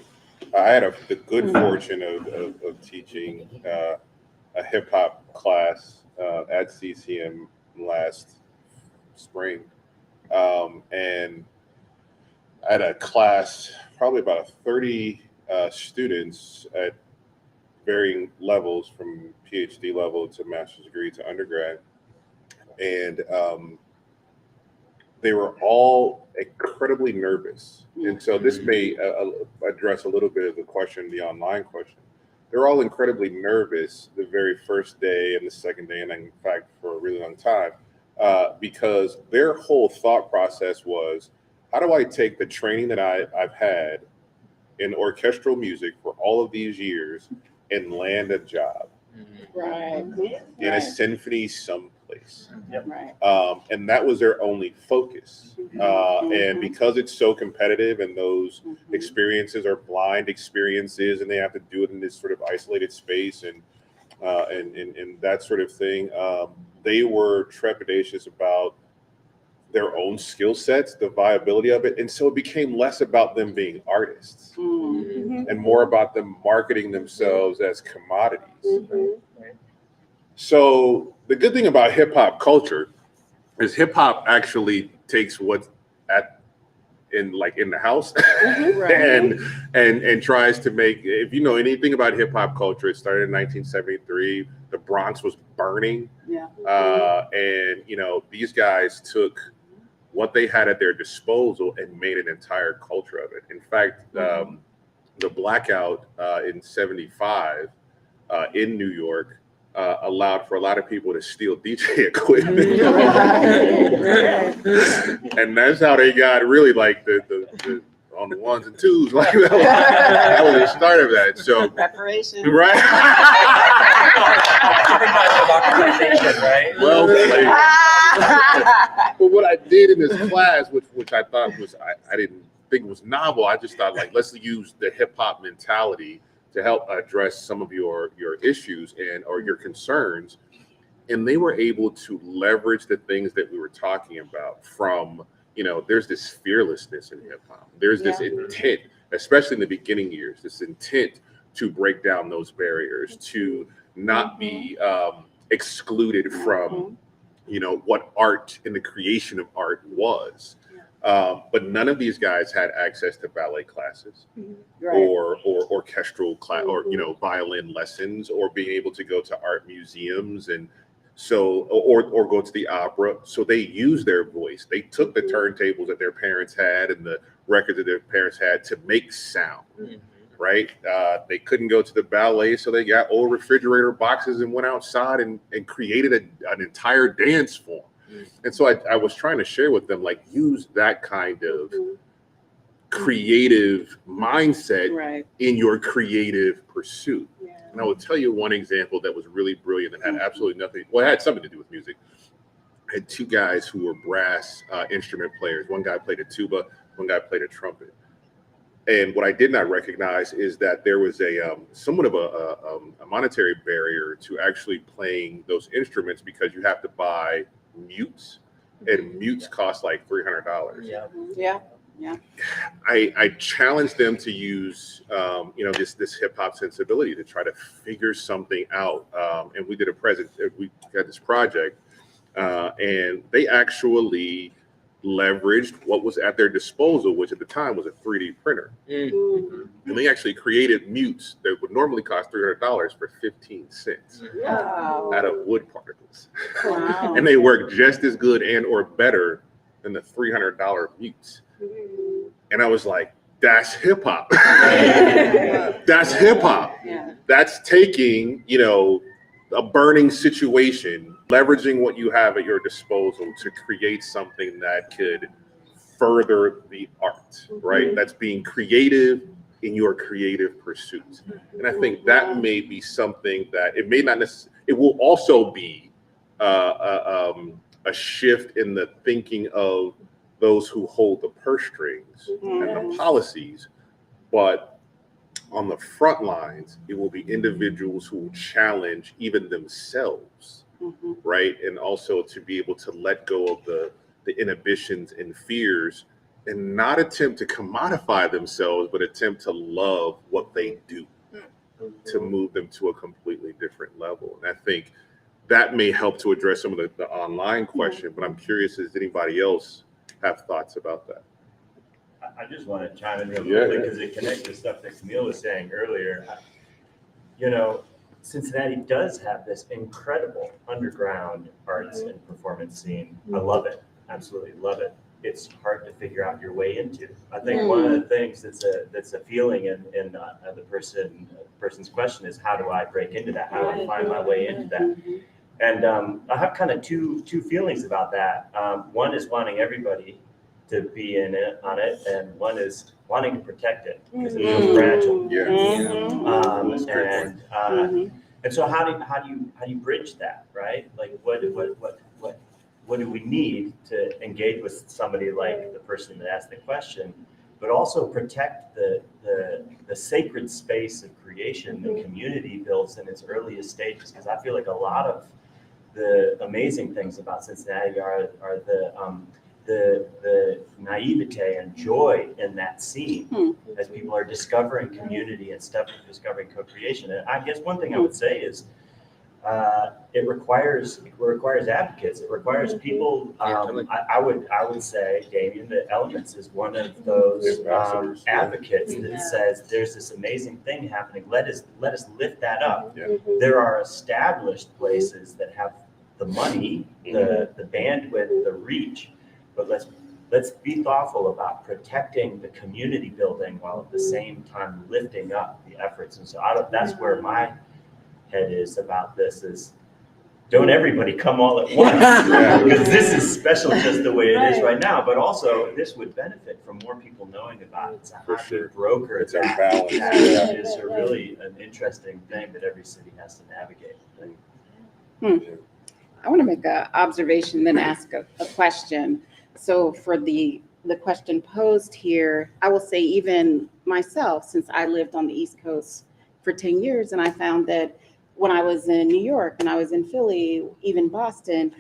I had the good fortune of teaching a hip hop class at CCM last spring, and I had a class, probably about 30 students at varying levels, from PhD level to master's degree to undergrad, and they were all incredibly nervous. And so this may address a little bit of the question, the online question. They're all incredibly nervous the very first day and the second day, and in fact for a really long time, because their whole thought process was, how do I take the training that I've had in orchestral music for all of these years and land a job in a symphony someplace? And that was their only focus. And because it's so competitive, and those experiences are blind experiences, and they have to do it in this sort of isolated space and that sort of thing, they were trepidatious about their own skill sets, the viability of it. And so it became less about them being artists and more about them marketing themselves as commodities. So the good thing about hip hop culture is hip hop actually takes what's in the house and tries to make, if you know anything about hip hop culture, it started in 1973. The Bronx was burning. And these guys took what they had at their disposal and made an entire culture of it. In fact, the blackout in 75 in New York allowed for a lot of people to steal DJ equipment. And that's how they got really like the on the ones and twos. Like that was the start of that. So Preparation. right. Right? Well, but what I did in this class, which I thought was I didn't think was novel. I just thought like let's use the hip hop mentality to help address some of your issues or your concerns. And they were able to leverage the things that we were talking about from, there's this fearlessness in hip hop. There's this intent, especially in the beginning years, this intent to break down those barriers, to not be excluded from, what art and the creation of art was. But none of these guys had access to ballet classes or orchestral class or violin lessons or being able to go to art museums and or go to the opera. So they used their voice. They took the turntables that their parents had and the records that their parents had to make sound. Right? They couldn't go to the ballet, so they got old refrigerator boxes and went outside and created an entire dance form. And so I was trying to share with them, like, use that kind of creative mindset in your creative pursuit. And I will tell you one example that was really brilliant and had absolutely nothing, well, it had something to do with music. I had two guys who were brass instrument players. One guy played a tuba, one guy played a trumpet. And what I did not recognize is that there was somewhat of a monetary barrier to actually playing those instruments because you have to buy mutes, and mutes cost like $300. Yeah. I challenged them to use, this hip hop sensibility to try to figure something out. And we did we had this project, and they actually leveraged what was at their disposal, which at the time was a 3D printer. And they actually created mutes that would normally cost $300 for 15 cents out of wood particles. And they work just as good and or better than the $300 mutes. And I was like, that's hip hop. That's hip hop. That's taking, a burning situation, leveraging what you have at your disposal to create something that could further the art, right? That's being creative in your creative pursuits. And I think that may be something that it may not necessarily, it will also be a shift in the thinking of those who hold the purse strings and the policies, but on the front lines, it will be individuals who will challenge even themselves, right? And also to be able to let go of the inhibitions and fears and not attempt to commodify themselves, but attempt to love what they do to move them to a completely different level. And I think that may help to address some of the online question, but I'm curious, does anybody else have thoughts about that? I just want to chime in real quickly because it connects to stuff that Camille was saying earlier. Cincinnati does have this incredible underground arts and performance scene. I love it. Absolutely love it. It's hard to figure out your way into. I think one of the things that's a feeling in the person's question is, how do I break into that? How do I find my way into that? And I have kind of two feelings about that. One is wanting everybody to be in it on it, and one is wanting to protect it because it feels fragile. And so how do you bridge that, right? Like what do we need to engage with somebody like the person that asked the question, but also protect the sacred space of creation that community builds in its earliest stages? Because I feel like a lot of the amazing things about Cincinnati are the naivete and joy in that scene as people are discovering community and discovering co-creation. And I guess one thing I would say is it requires advocates. It requires people. I would say, Damien, that Elementz is one of those advocates that says there's this amazing thing happening. Let us lift that up. There are established places that have the money, the bandwidth, the reach. But let's be thoughtful about protecting the community building while at the same time lifting up the efforts. And so that's where my head is about this is, don't everybody come all at once, Yeah. because this is special just the way it is right now, but also this would benefit from more people knowing about it. So For how do you sure. broker It's our that? balance. That Yeah. is a really an interesting thing that every city has to navigate. I want to make an observation, then ask a question. So for the question posed here, I will say even myself, since I lived on the East Coast for 10 years, and I found that when I was in New York and I was in Philly, even Boston,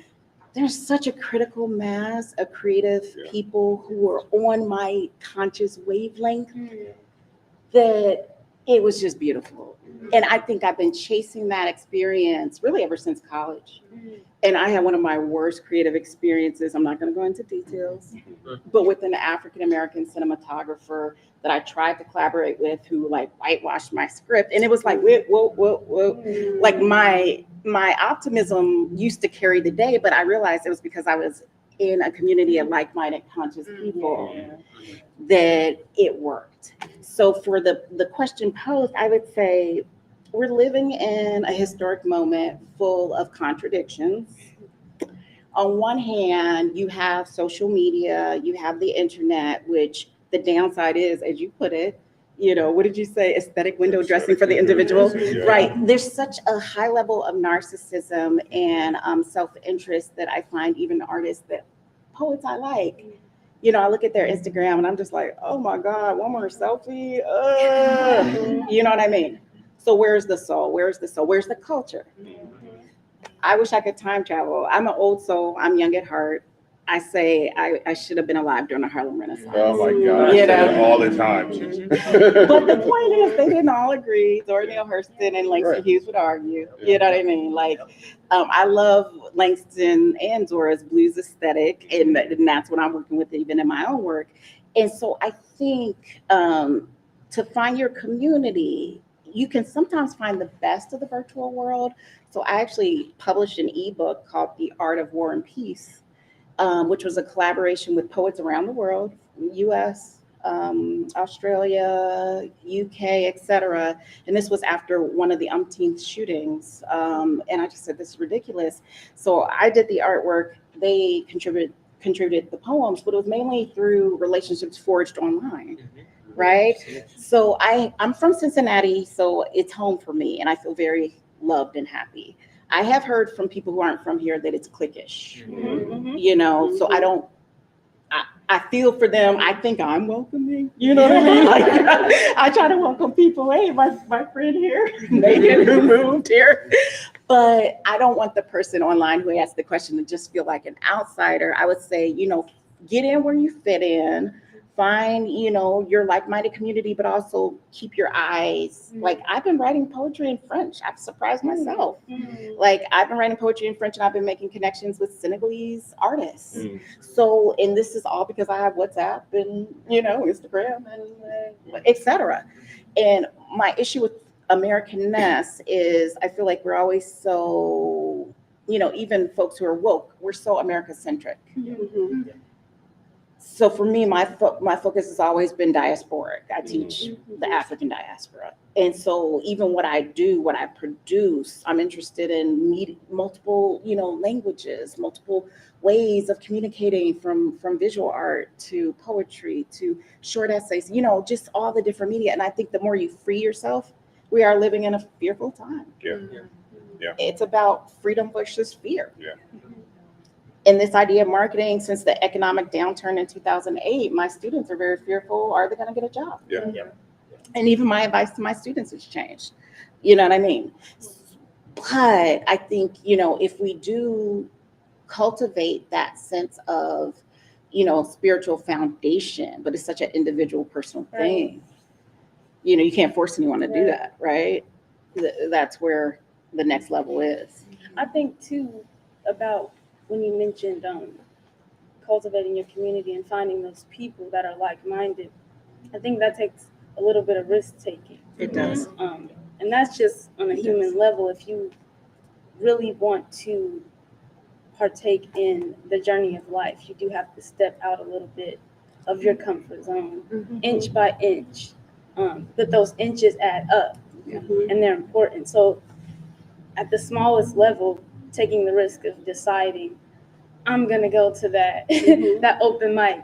there's such a critical mass of creative Yeah. people who are on my conscious wavelength that it was just beautiful. And I think I've been chasing that experience really ever since college. And I had one of my worst creative experiences. I'm not going to go into details, but with an African-American cinematographer that I tried to collaborate with who like whitewashed my script. And it was like, whoa. Like my optimism used to carry the day, but I realized it was because I was in a community of like-minded conscious people that it worked. So for the question posed, I would say we're living in a historic moment full of contradictions. On one hand, you have social media, you have the internet, which the downside is, as you put it, what did you say? Aesthetic window dressing for the individual, Yeah. right? There's such a high level of narcissism and self-interest that I find even artists poets I like, I look at their Instagram and I'm just like, oh my God, one more selfie. You know what I mean? So where's the soul? Where's the culture? I wish I could time travel. I'm an old soul. I'm young at heart. I say I should have been alive during the Harlem Renaissance. Oh my God, I say that all the time. But the point is, they didn't all agree. Zora Neale Hurston and Langston Hughes would argue. You know what I mean? Like, I love Langston and Zora's blues aesthetic, and that's what I'm working with even in my own work. And so I think to find your community, you can sometimes find the best of the virtual world. So I actually published an ebook called The Art of War and Peace, which was a collaboration with poets around the world, US, Australia, UK, etc. And this was after one of the umpteenth shootings. And I just said, this is ridiculous. So I did the artwork. They contributed the poems, but it was mainly through relationships forged online. Right? So I'm from Cincinnati, so it's home for me, and I feel very loved and happy. I have heard from people who aren't from here that it's cliquish, so I feel for them. I think I'm welcoming, you know what I mean? Like, I try to welcome people. Hey, my friend here, Megan, who moved here. But I don't want the person online who asked the question to just feel like an outsider. I would say, get in where you fit in. Find, your like-minded community, but also keep your eyes. Like, I've been writing poetry in French. I've surprised myself. Like, I've been writing poetry in French and I've been making connections with Senegalese artists. So, and this is all because I have WhatsApp and, Instagram and etc. And my issue with Americanness is I feel like we're always so, even folks who are woke, we're so America-centric. So for me, my focus has always been diasporic. I teach the African diaspora. And so even what I do, what I produce, I'm interested in multiple, languages, multiple ways of communicating from visual art to poetry to short essays, just all the different media. And I think the more you free yourself, we are living in a fearful time. Yeah. It's about freedom versus fear. Yeah. And this idea of marketing, since the economic downturn in 2008, my students are very fearful. Are they going to get a job? Yeah. And even my advice to my students has changed. You know what I mean? But I think, if we do cultivate that sense of, spiritual foundation, but it's such an individual, personal thing. You can't force anyone to do that, right? That's where the next level is. I think too about when you mentioned cultivating your community and finding those people that are like-minded. I think that takes a little bit of risk-taking. It does. And that's just on a human level. If you really want to partake in the journey of life, you do have to step out a little bit of your comfort zone, inch by inch. But those inches add up, and they're important. So at the smallest level, taking the risk of deciding, I'm gonna go to that that open mic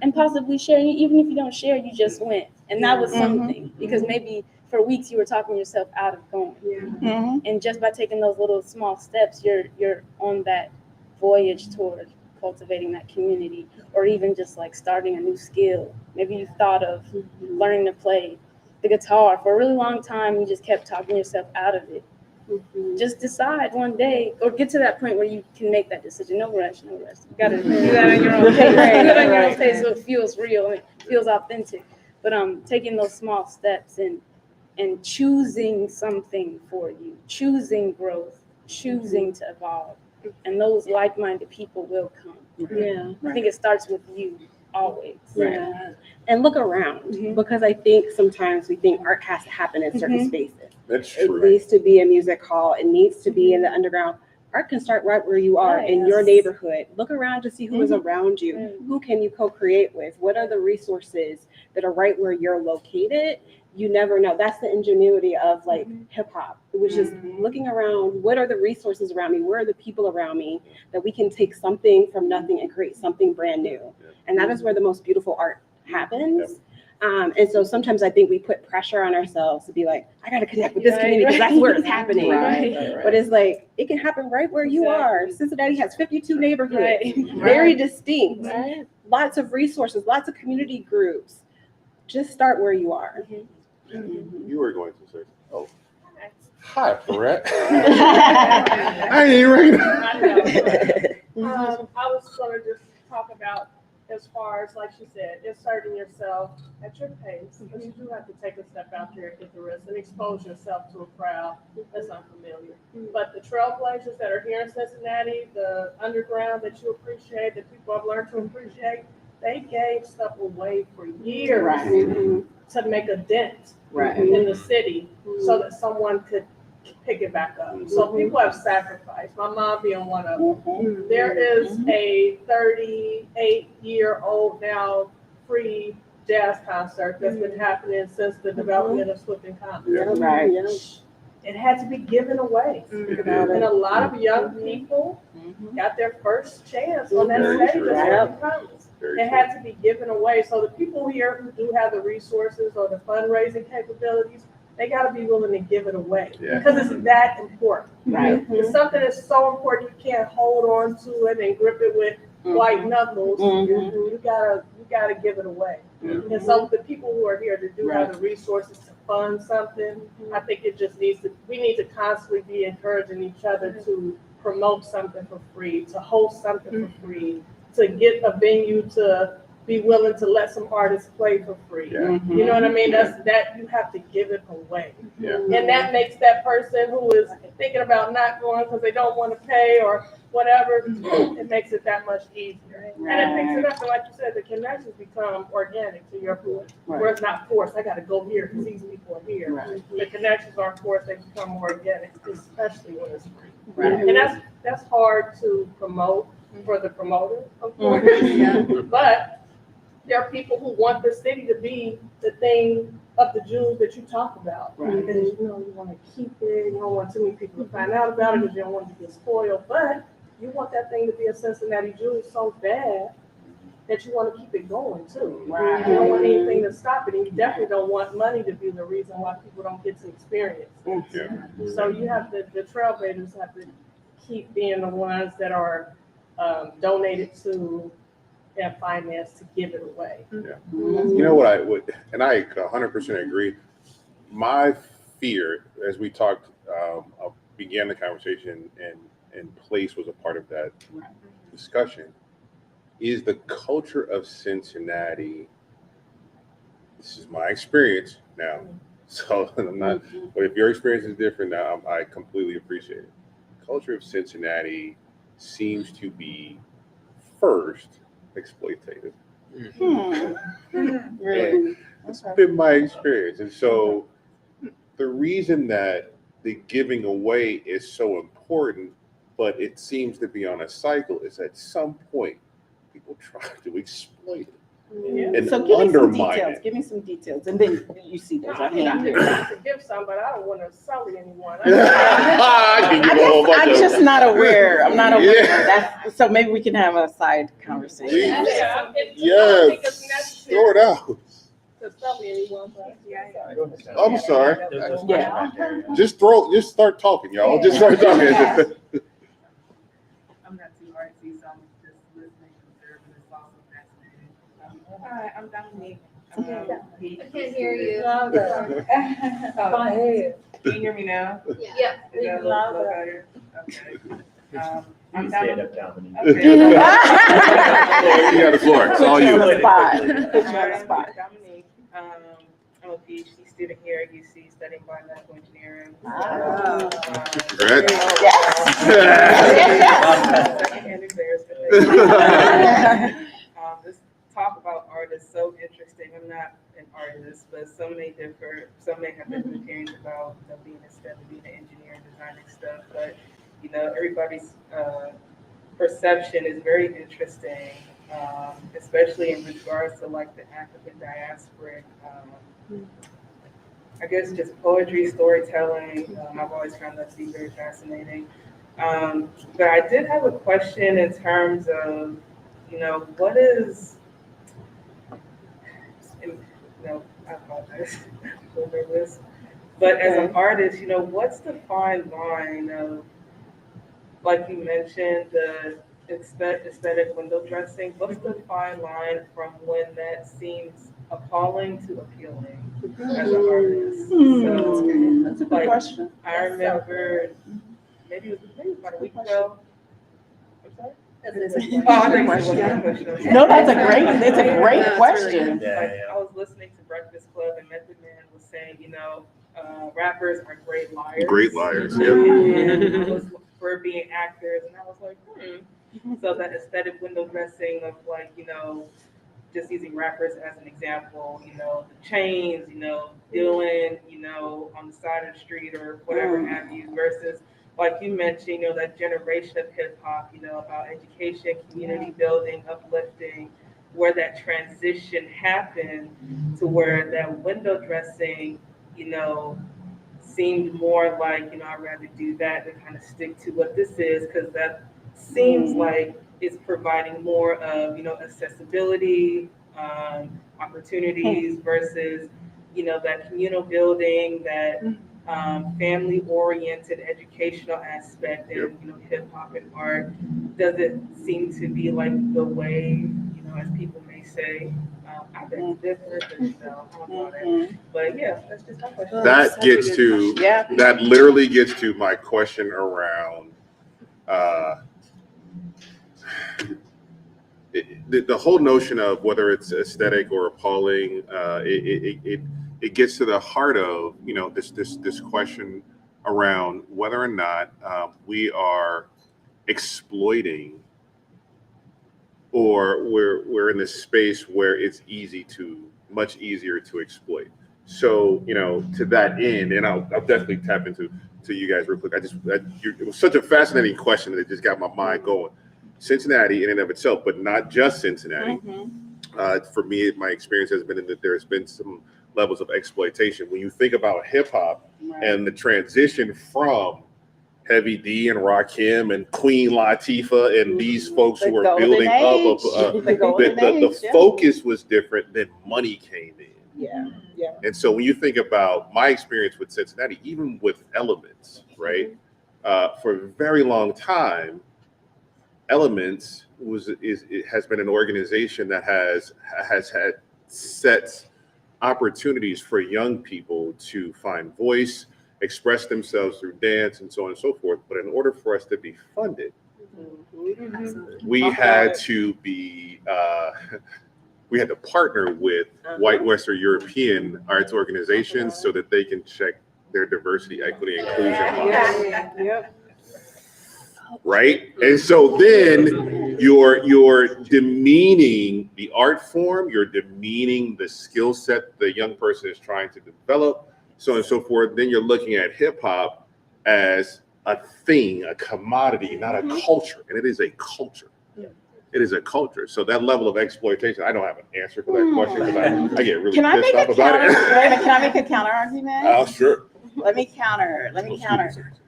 and possibly share. Even if you don't share, you just went, and that was something, because maybe for weeks you were talking yourself out of going. And just by taking those little small steps, you're on that voyage toward cultivating that community, or even just like starting a new skill. Maybe you thought of learning to play the guitar for a really long time. You just kept talking yourself out of it. Just decide one day, or get to that point where you can make that decision. No rush, no rush. You gotta do that on your own pace. Do it on your own pace so it feels real and it feels authentic. But taking those small steps and choosing something for you, choosing growth, choosing to evolve, and those like-minded people will come. Yeah. I think it starts with you always. Yeah. And look around, because I think sometimes we think art has to happen in certain spaces. That's It true. needs to be a music hall. It needs to be in the underground. Art can start right where you are in your neighborhood. Look around to see who is around you. Who can you co-create with? What are the resources that are right where you're located? You never know. That's the ingenuity of like hip hop, which is looking around. What are the resources around me? Where are the people around me that we can take something from nothing and create something brand new? And that is where the most beautiful art happens. And so sometimes I think we put pressure on ourselves to be like, I got to connect with this community because that's where it's happening. But it's like, it can happen right where you are. Cincinnati has 52 neighborhoods, very distinct, lots of resources, lots of community groups. Just start where you are. You were going to say, oh, hi, Brett. I ain't recognize. I was going to just talk about, as far as, like she said, inserting yourself at your pace, because you do have to take a step out there and get the risk and expose yourself to a crowd that's unfamiliar. But the trailblazers that are here in Cincinnati, the underground that you appreciate, that people have learned to appreciate, they gave stuff away for years to make a dent in the city so that someone could pick it back up. So people have sacrificed. My mom being one of them. There is a 38-year-old now free jazz concert that's been happening since the development of Swift and Commons. It had to be given away. And a lot of young people got their first chance on that stage at Swift and Commons. It had to be given away. So the people here who do have the resources or the fundraising capabilities, they got to be willing to give it away because it's that important. It's something that's so important you can't hold on to it and grip it with white knuckles. You gotta give it away. And so the people who are here to do have the resources to fund something, I think it just we need to constantly be encouraging each other to promote something for free, to host something for free, to get a venue to be willing to let some artists play for free. You know what I mean? That you have to give it away. And that makes that person who is thinking about not going because they don't want to pay or whatever, it makes it that much easier. And it makes it up, and like you said, the connections become organic, to your point, where it's not forced. I got to go here because these people are here. The connections aren't forced, they become more organic, especially when it's free. And that's hard to promote for the promoter, of course. But there are people who want the city to be the thing of the jewels that you talk about. Because you want to keep it, you don't want too many people to find out about it because you don't want it to get spoiled. But you want that thing to be a Cincinnati jewel so bad that you want to keep it going too. You don't want anything to stop it, and you definitely don't want money to be the reason why people don't get to experience it. So you have the trailblazers have to keep being the ones that are donated to and financed to give it away. You know what I would, and I 100% agree. My fear, as we talked, began the conversation, and place was a part of that discussion, is the culture of Cincinnati. This is my experience now, so I'm not. But if your experience is different now, I completely appreciate it. The culture of Cincinnati seems to be first exploitative. It's been my experience. And so the reason that the giving away is so important, but it seems to be on a cycle, is at some point people try to exploit it. And So give me some undermine details. it. Give me some details, and then you see those. I mean, I can give some, but I don't want to sully anyone. can give a whole bunch I'm of. just not aware. I'm not aware. Yeah. So maybe we can have a side conversation. Yeah. Yes, throw it out. I'm sorry. Yeah. Just start talking, y'all. Just start talking. I'm not too artsy, so I'm just listening, observing. It's also fascinating. Hi, I'm Dominique. I can't hear you. Go ahead. Can you hear me now? Yeah. Is that a little better? Okay. I'm Stand Dominique. up, Dominique. Okay. You got the floor. It's all you. Put you on the spot. Put you on the spot. Dominique. I'm a PhD student here at UC studying biomedical engineering. Wow. Correct. Secondhand embarrassment. This talk about art is so interesting. I'm not an artist, but some may have different opinions about being a STEM, being an engineer, designing stuff. But everybody's perception is very interesting, especially in regards to like the African diasporic. I guess just poetry, storytelling. I've always found that to be very fascinating. But I did have a question in terms of, what is, I apologize for this, but as an artist, what's the fine line of, like you mentioned, the aesthetic window dressing, what's the fine line from when that seems appalling to appealing as an artist? So, That's a good like, question. I remember maybe about a week ago. I'm sorry? Oh, I think it wasn't a question. No, that's a great question. I was listening to Breakfast Club and Method Man was saying, rappers are great liars. Great liars. Yeah. And I was for being actors, and I was like, So that aesthetic window dressing of like, just using rappers as an example, the chains, dealing, on the side of the street or whatever have you, versus like you mentioned, that generation of hip hop, about education, community building, uplifting, where that transition happened to where that window dressing, seemed more like, I'd rather do that than kind of stick to what this is, because that seems like it's providing more of, accessibility, opportunities versus, that communal building, that family-oriented educational aspect in, hip hop and art doesn't seem to be like the way, as people may say. I beg to differ, but yeah, that's just my question. That literally gets to my question around the whole notion of whether it's aesthetic or appalling. It gets to the heart of this question around whether or not we are exploiting, or we're in this space where it's much easier to exploit. So to that end, and I'll definitely tap into you guys real quick. It was such a fascinating question that it just got my mind going. Cincinnati in and of itself, but not just Cincinnati. For me, my experience has been that there's been some levels of exploitation. When you think about hip hop and the transition from Heavy D and Rakim and Queen Latifah and these folks who are building up, the focus was different than money came in. Yeah. And so when you think about my experience with Cincinnati, even with Elementz, right? For a very long time, Elementz has been an organization that has had set opportunities for young people to find voice, express themselves through dance, and so on and so forth. But in order for us to be funded, we had to partner with white Western European arts organizations so that they can check their diversity, equity, inclusion box. Right? And so then you're demeaning the art form, you're demeaning the skill set the young person is trying to develop, so on and so forth. Then you're looking at hip hop as a thing, a commodity, not a culture. And it is a culture. It is a culture. So that level of exploitation, I don't have an answer for that question because I get really pissed off about it. Can I make a counter argument? Oh, sure. Let me counter.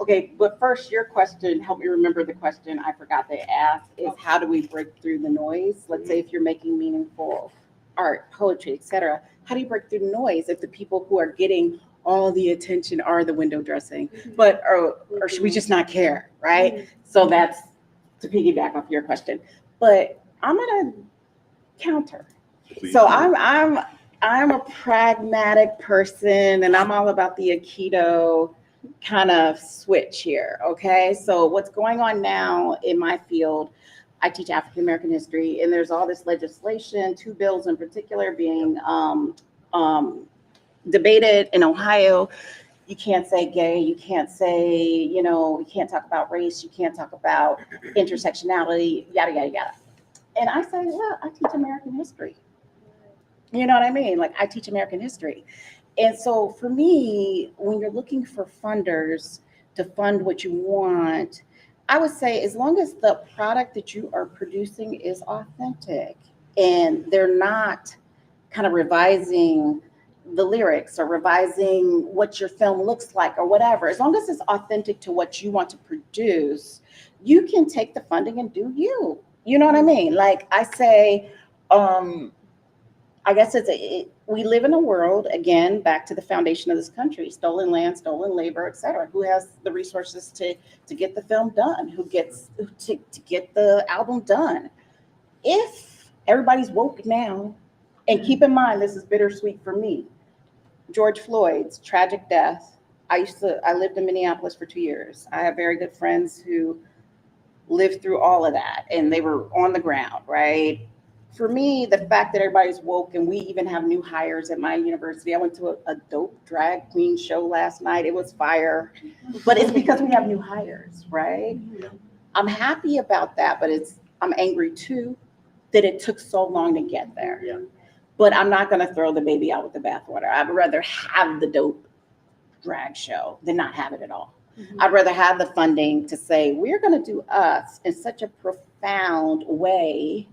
Okay, but first, your question, help me remember the question I forgot to ask, is how do we break through the noise? Let's say if you're making meaningful art, poetry, etc. How do you break through the noise if the people who are getting all the attention are the window dressing? But, or should we just not care, right? So that's to piggyback off your question. But I'm gonna counter. Please So do. I'm a pragmatic person, and I'm all about the Aikido kind of switch here. Okay, so what's going on now in my field? I teach African American history, and there's all this legislation, 2 bills in particular being debated in Ohio. You can't say gay, you can't say, you can't talk about race, you can't talk about intersectionality, yada, yada, yada. And I say, well, I teach American history. You know what I mean? Like, I teach American history. And so for me, when you're looking for funders to fund what you want, I would say as long as the product that you are producing is authentic and they're not kind of revising the lyrics or revising what your film looks like or whatever, as long as it's authentic to what you want to produce, you can take the funding and do you. You know what I mean? Like I say, I guess we live in a world, again, back to the foundation of this country, stolen land, stolen labor, et cetera. Who has the resources to get the film done? Who gets to get the album done? If everybody's woke now, and keep in mind, this is bittersweet for me, George Floyd's tragic death. I lived in Minneapolis for 2 years. I have very good friends who lived through all of that, and they were on the ground, right? For me, the fact that everybody's woke and we even have new hires at my university. I went to a dope drag queen show last night. It was fire, but it's because we have new hires, right? I'm happy about that, but I'm angry too that it took so long to get there. Yeah. But I'm not gonna throw the baby out with the bathwater. I'd rather have the dope drag show than not have it at all. I'd rather have the funding to say, we're gonna do us in such a profound way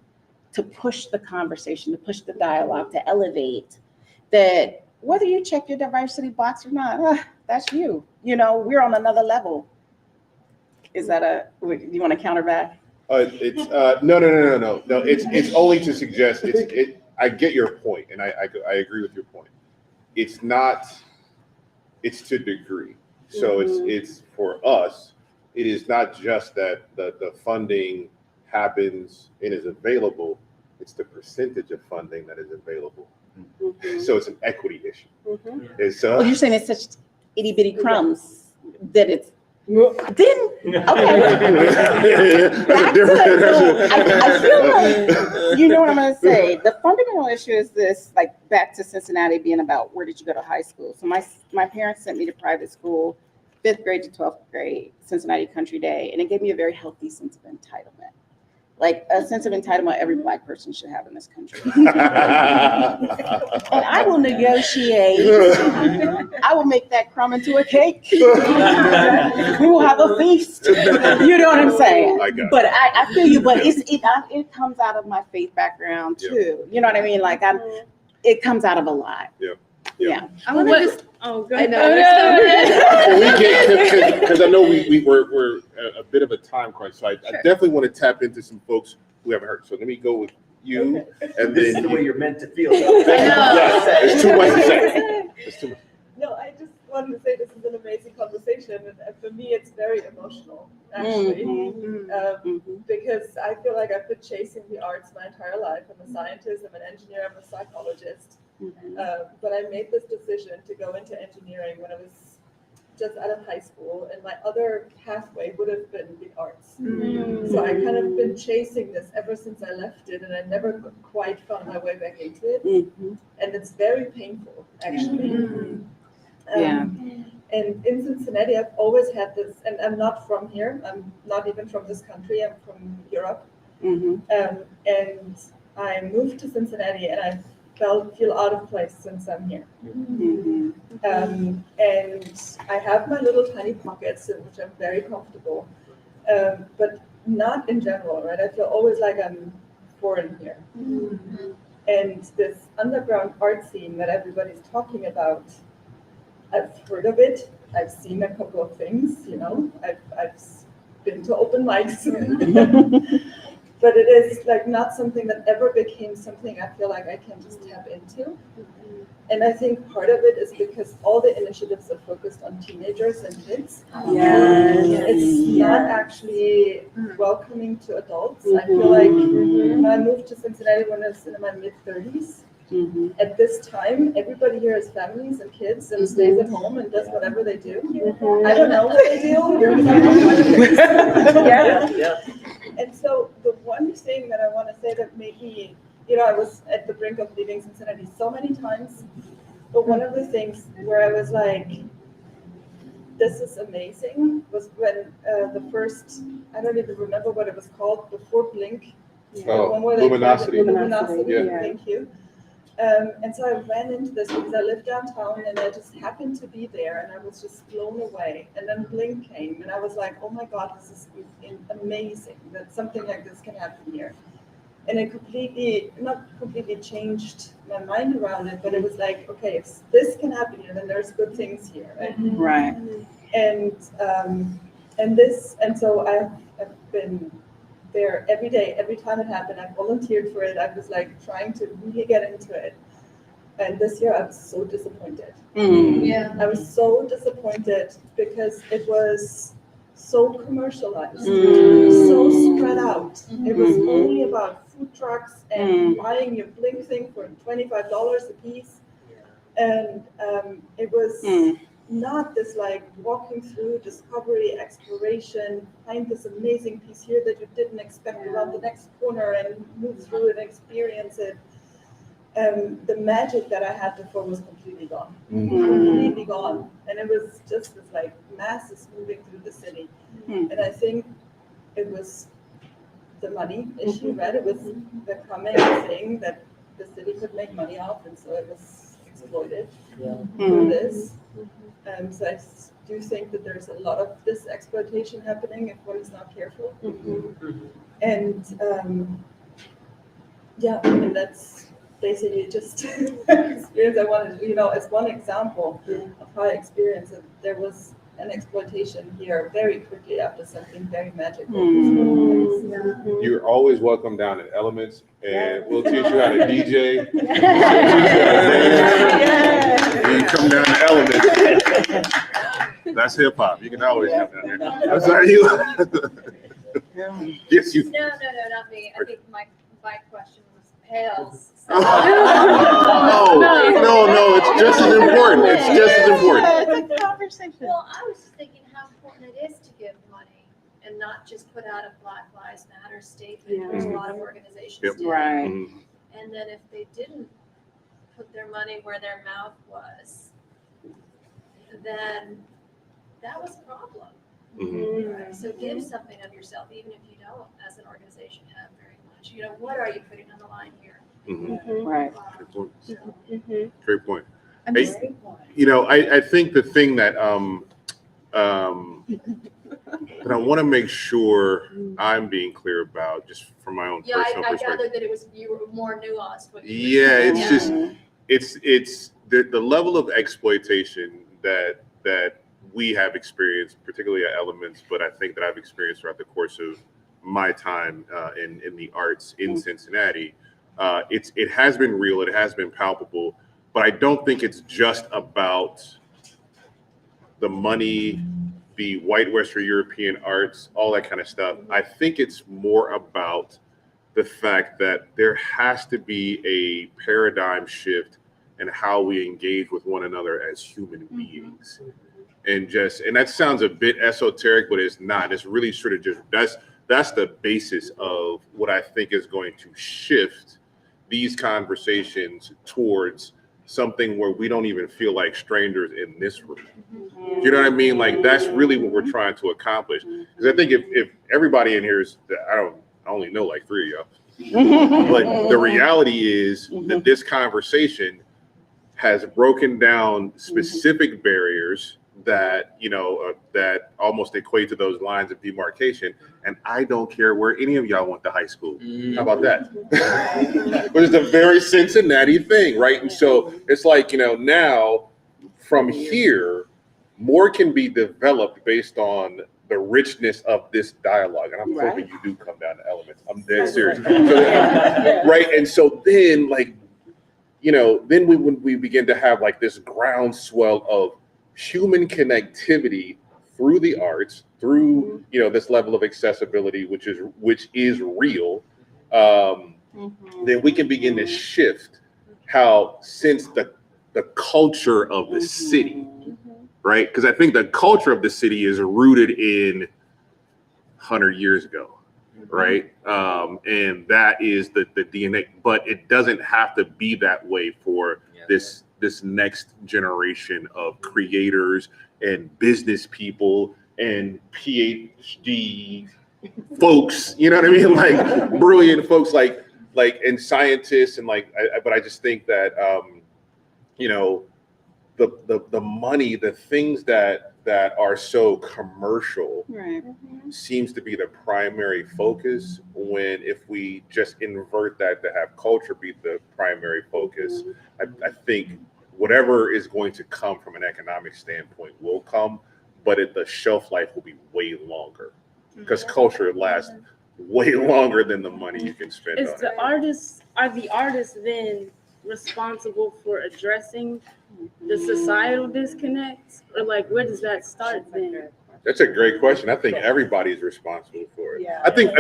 to push the conversation, to push the dialogue, to elevate, that whether you check your diversity box or not, that's you. We're on another level. Is that you want to counter back? It's no. It's only to suggest I get your point, and I agree with your point. It's to degree. So it's for us. It is not just that the funding happens and is available. It's the percentage of funding that is available. So it's an equity issue. It's you're saying it's such itty bitty crumbs that it's okay. I feel like, you know what I'm going to say. The fundamental issue is this, like back to Cincinnati being about where did you go to high school? So my parents sent me to private school, 5th grade to 12th grade, Cincinnati Country Day, and it gave me a very healthy sense of entitlement. Like a sense of entitlement every Black person should have in this country. And I will negotiate. I will make that crumb into a cake. We will have a feast. You know what I'm saying? But I feel you. But it comes out of my faith background too. You know what I mean? Like it comes out of a lot. Yeah. I want to just. Oh, good. I know. Because I know we're a bit of a time crunch, so I definitely want to tap into some folks who haven't heard. So let me go with you, and This is then the way you're meant to feel. Yes, it's too much to say. It's too much. No, I just wanted to say this is an amazing conversation, and for me, it's very emotional, actually, because I feel like I've been chasing the arts my entire life. I'm a scientist, I'm an engineer, I'm a psychologist, but I made this decision to go into engineering when I was just out of high school, and my other pathway would have been the arts. So I kind of been chasing this ever since I left it, and I never quite found my way back into it, and it's very painful, actually. And in Cincinnati, I've always had this, and I'm not from here. I'm not even from this country. I'm from Europe. And I moved to Cincinnati, and I feel out of place since I'm here. And I have my little tiny pockets in which I'm very comfortable, but not in general, right? I feel always like I'm foreign here. And this underground art scene that everybody's talking about, I've heard of it, I've seen a couple of things, you know, I've been to open mics. But it is like not something that ever became something I feel like I can just tap into. And I think part of it is because all the initiatives are focused on teenagers and kids. It's not actually welcoming to adults. I feel like when I moved to Cincinnati when I was in my mid-30s, at this time, everybody here has families and kids and stays at home and does whatever they do. I don't know what they do. And so the one thing that I want to say that made me, you know, I was at the brink of leaving Cincinnati so many times, but one of the things where I was like, this is amazing, was when the first, I don't even remember what it was called, before Blink. Luminosity. Luminosity, Yeah. thank you. And so I ran into this because I live downtown and I just happened to be there and I was just blown away. And then Blink came and I was like, oh my God, this is amazing that something like this can happen here. And it not completely changed my mind around it, but it was like, okay, if this can happen here, then there's good things here. Right. And so I've been there every day, every time it happened. I volunteered for it. I was like trying to really get into it. And this year I was so disappointed. Yeah. I was so disappointed because it was so commercialized, so spread out. It was only about food trucks and buying your Blink thing for $25 a piece. And it was not this like walking through discovery, exploration, find this amazing piece here that you didn't expect around the next corner and move through and experience it. The magic that I had before was completely gone. Completely gone. And it was just this like masses moving through the city. And I think it was the money issue, right? It was becoming a thing that the city could make money off, and so it was exploited for this. So I do think that there's a lot of this exploitation happening if one is not careful. And and that's basically just experience I wanted to, you know, as one example of how I experienced it. There was an exploitation here very quickly after something very magical. You're always welcome down at Elementz, and we'll teach you how to DJ. You come down to Elementz. That's hip hop. You can always come down there. I'm sorry, you. Yes, you. No, not me. I think my question was pales. No, it's just as important. It's just as important. It's a conversation. Well, I was just thinking how important it is to give money and not just put out a Black Lives Matter statement, which a lot of organizations did. Right. And then if they didn't put their money where their mouth was, then that was a problem. Right? So give something of yourself, even if you don't, as an organization, have very much. You know, what are you putting on the line here? Right. Great point. Hey, you know, I think the thing that that I want to make sure I'm being clear about, just from my own personal I perspective. gathered that you were more nuanced. Yeah, it's just it's the level of exploitation that we have experienced, particularly at Elementz, but I think that I've experienced throughout the course of my time in the arts in Cincinnati. It has been real, it has been palpable, but I don't think it's just about the money, the white Western European arts, all that kind of stuff. I think it's more about the fact that there has to be a paradigm shift in how we engage with one another as human beings. And that sounds a bit esoteric, but it's not. It's really sort of just, that's the basis of what I think is going to shift these conversations towards something where we don't even feel like strangers in this room. You know what I mean? Like, that's really what we're trying to accomplish. Because I think if everybody in here is, I only know like 3 of y'all, but the reality is that this conversation has broken down specific barriers that, you know, that almost equate to those lines of demarcation. And I don't care where any of y'all went to high school. How about that? But it's a very Cincinnati thing, right? And so it's like, you know, now from here, more can be developed based on the richness of this dialogue. And I'm hoping you do come down to Elementz. I'm dead serious. So, right. And so then, like, you know, then when we begin to have like this groundswell of human connectivity through the arts, through, you know, this level of accessibility, which is real, then we can begin to shift how, since the culture of the city, right? Because I think the culture of the city is rooted in 100 years ago, right? And that is the DNA, but it doesn't have to be that way for this next generation of creators and business people and PhD folks, you know what I mean? Like brilliant folks, like and scientists, and like, but I just think that you know, the money, the things that are so commercial, seems to be the primary focus, when if we just invert that to have culture be the primary focus, I think whatever is going to come from an economic standpoint will come, but the shelf life will be way longer, because culture lasts way longer than the money you can spend on it. Are the artists then responsible for addressing the societal disconnects, or like where does that start then? That's a great question. I think everybody's responsible for it. Yeah. I think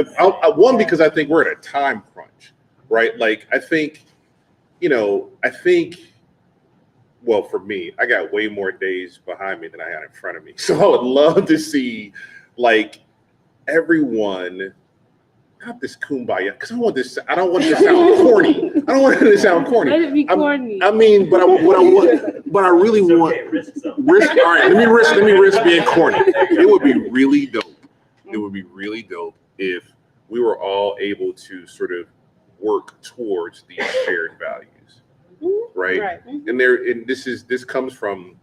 one, because I think we're at a time crunch, right? Like I think, well, for me, I got way more days behind me than I had in front of me. So I would love to see like everyone have this kumbaya, because I don't want this to sound corny. I don't want it to sound corny. Let it be corny. I mean, but I really want risk. All right, let me risk being corny. It would be really dope. It would be really dope if we were all able to sort of work towards these shared values, right? And this comes from,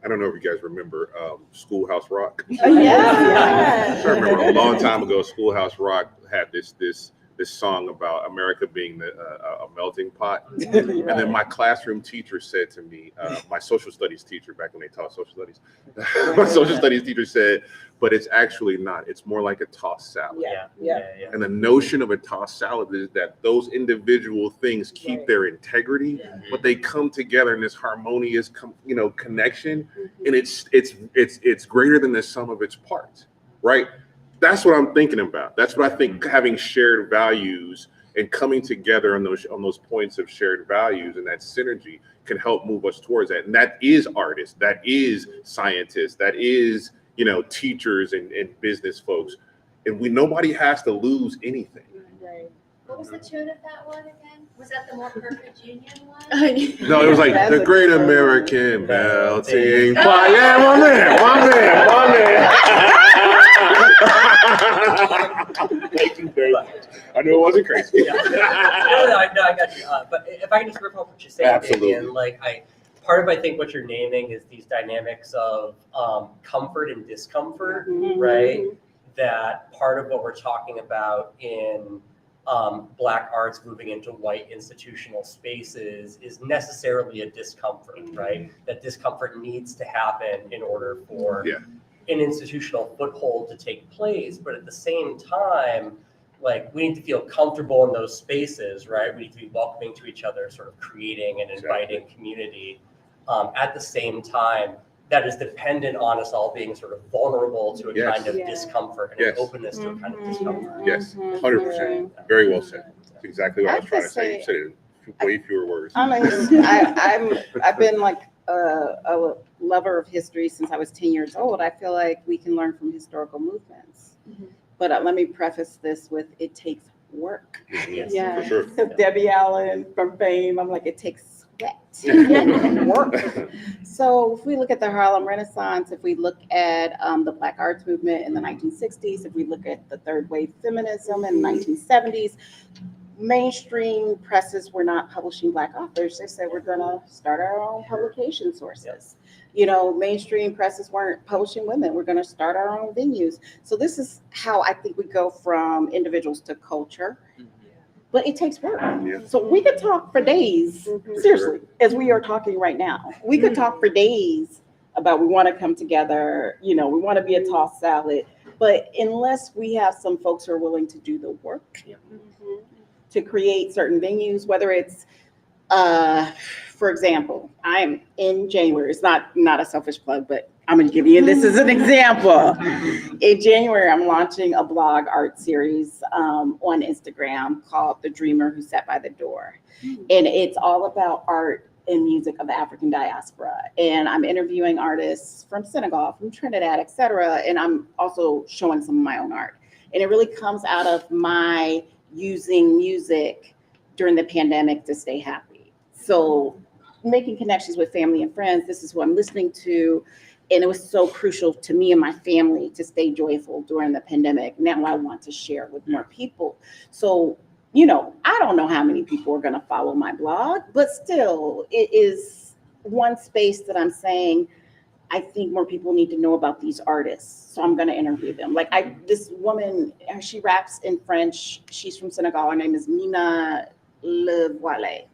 I don't know if you guys remember Schoolhouse Rock. Yeah. I remember a long time ago, Schoolhouse Rock had this song about America being a melting pot. And then my classroom teacher said to me, my social studies teacher, back when they taught social studies, my social studies teacher said, but it's actually not. It's more like a tossed salad. Yeah. And the notion of a tossed salad is that those individual things keep their integrity, but they come together in this harmonious, connection, and it's greater than the sum of its parts, right? That's what I'm thinking about. That's what I think having shared values and coming together on those points of shared values and that synergy can help move us towards that. And that is artists, that is scientists, that is, teachers and business folks. And nobody has to lose anything. What was the tune of that one again? Was that the More Perfect Union one? No, it was like the Great American Melting Pot. Yeah, my man. Thank you very much. I knew it wasn't crazy. No, I got you. But if I can just rip off what you're saying, absolutely. Damian, part of I think what you're naming is these dynamics of comfort and discomfort, right? That part of what we're talking about in Black arts moving into white institutional spaces is necessarily a discomfort, right? That discomfort needs to happen in order for an institutional foothold to take place. But at the same time, we need to feel comfortable in those spaces, right? We need to be welcoming to each other, sort of creating and inviting community. At the same time, that is dependent on us all being sort of vulnerable to a kind of discomfort and an openness to a kind of discomfort. Yes, 100%. Very well said. That's exactly what I was trying to say. You said it in way fewer words. I've been a lover of history since I was 10 years old. I feel like we can learn from historical movements. But let me preface this with, it takes work. For sure. Debbie Allen from Fame, I'm like, it takes sweat, work. So if we look at the Harlem Renaissance, if we look at the Black arts movement in the 1960s, if we look at the third wave feminism in the 1970s, mainstream presses were not publishing Black authors. They said, we're gonna start our own publication sources. Mainstream presses weren't publishing women. We're gonna start our own venues. So this is how I think we go from individuals to culture. But it takes work. So we could talk for days, seriously, as we are talking right now. We could talk for days about we want to come together, we want to be a tossed salad. But unless we have some folks who are willing to do the work to create certain venues, whether it's, for example, I'm in January, it's not a selfish plug, but I'm going to give you this as an example. In January, I'm launching a blog art series on Instagram called The Dreamer Who Sat by the Door. And it's all about art and music of the African diaspora. And I'm interviewing artists from Senegal, from Trinidad, et cetera. And I'm also showing some of my own art. And it really comes out of my using music during the pandemic to stay happy. So making connections with family and friends, this is who I'm listening to. And it was so crucial to me and my family to stay joyful during the pandemic. Now I want to share with more people. So, I don't know how many people are going to follow my blog, but still, it is one space that I'm saying, I think more people need to know about these artists. So I'm going to interview them. This woman, she raps in French. She's from Senegal. Her name is Mina Levoile.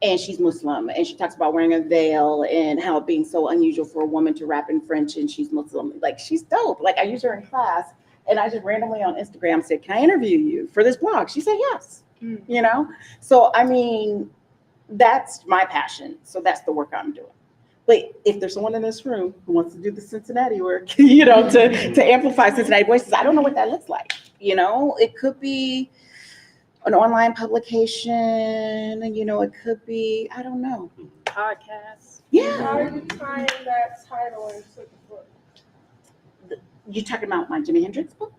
And she's Muslim, and she talks about wearing a veil and how it being so unusual for a woman to rap in French, and she's Muslim. She's dope. I use her in class, and I just randomly on Instagram said, "Can I interview you for this blog?" She said yes. So that's my passion. So that's the work I'm doing. But if there's someone in this room who wants to do the Cincinnati work, to amplify Cincinnati voices, I don't know what that looks like. It could be an online publication, it could be, I don't know. Podcast. Yeah. How are you tying that title into the book? You talking about my Jimi Hendrix book?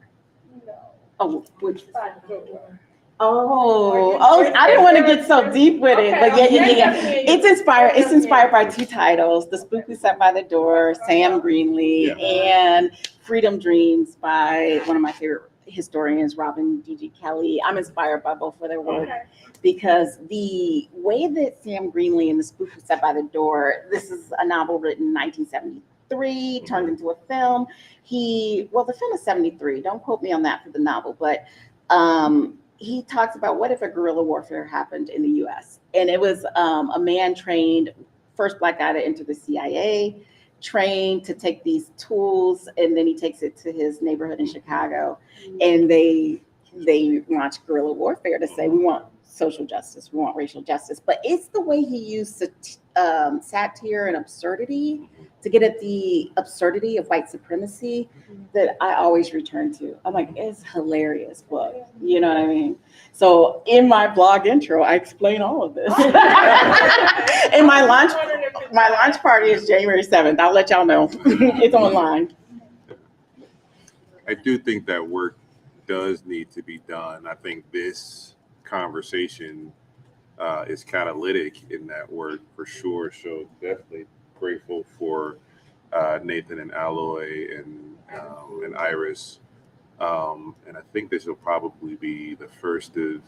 No. Oh, which? By the book. I didn't want to get so deep with it, but yeah. It's inspired by two titles: The Spook Who Sat by the Door, Sam Greenlee, and Freedom Dreams by one of my favorite historians, Robin D.G. Kelly. I'm inspired by both of their work because the way that Sam Greenlee and The Spook Who Sat by the Door, this is a novel written in 1973, turned into a film. The film is 73. Don't quote me on that for the novel, but he talks about what if a guerrilla warfare happened in the U.S. And it was a man trained, first Black guy to enter the CIA, trained to take these tools, and then he takes it to his neighborhood in Chicago, and they launch guerrilla warfare to say we want social justice, we want racial justice. But it's the way he used satire and absurdity to get at the absurdity of white supremacy that I always return to. I'm like, it's hilarious book. You know what I mean? So in my blog intro, I explain all of this. And my launch party is January 7th. I'll let y'all know. It's online. I do think that work does need to be done. I think this conversation is catalytic in that work for sure. So definitely grateful for Nathan and Alloy and IRiS. And I think this will probably be the first of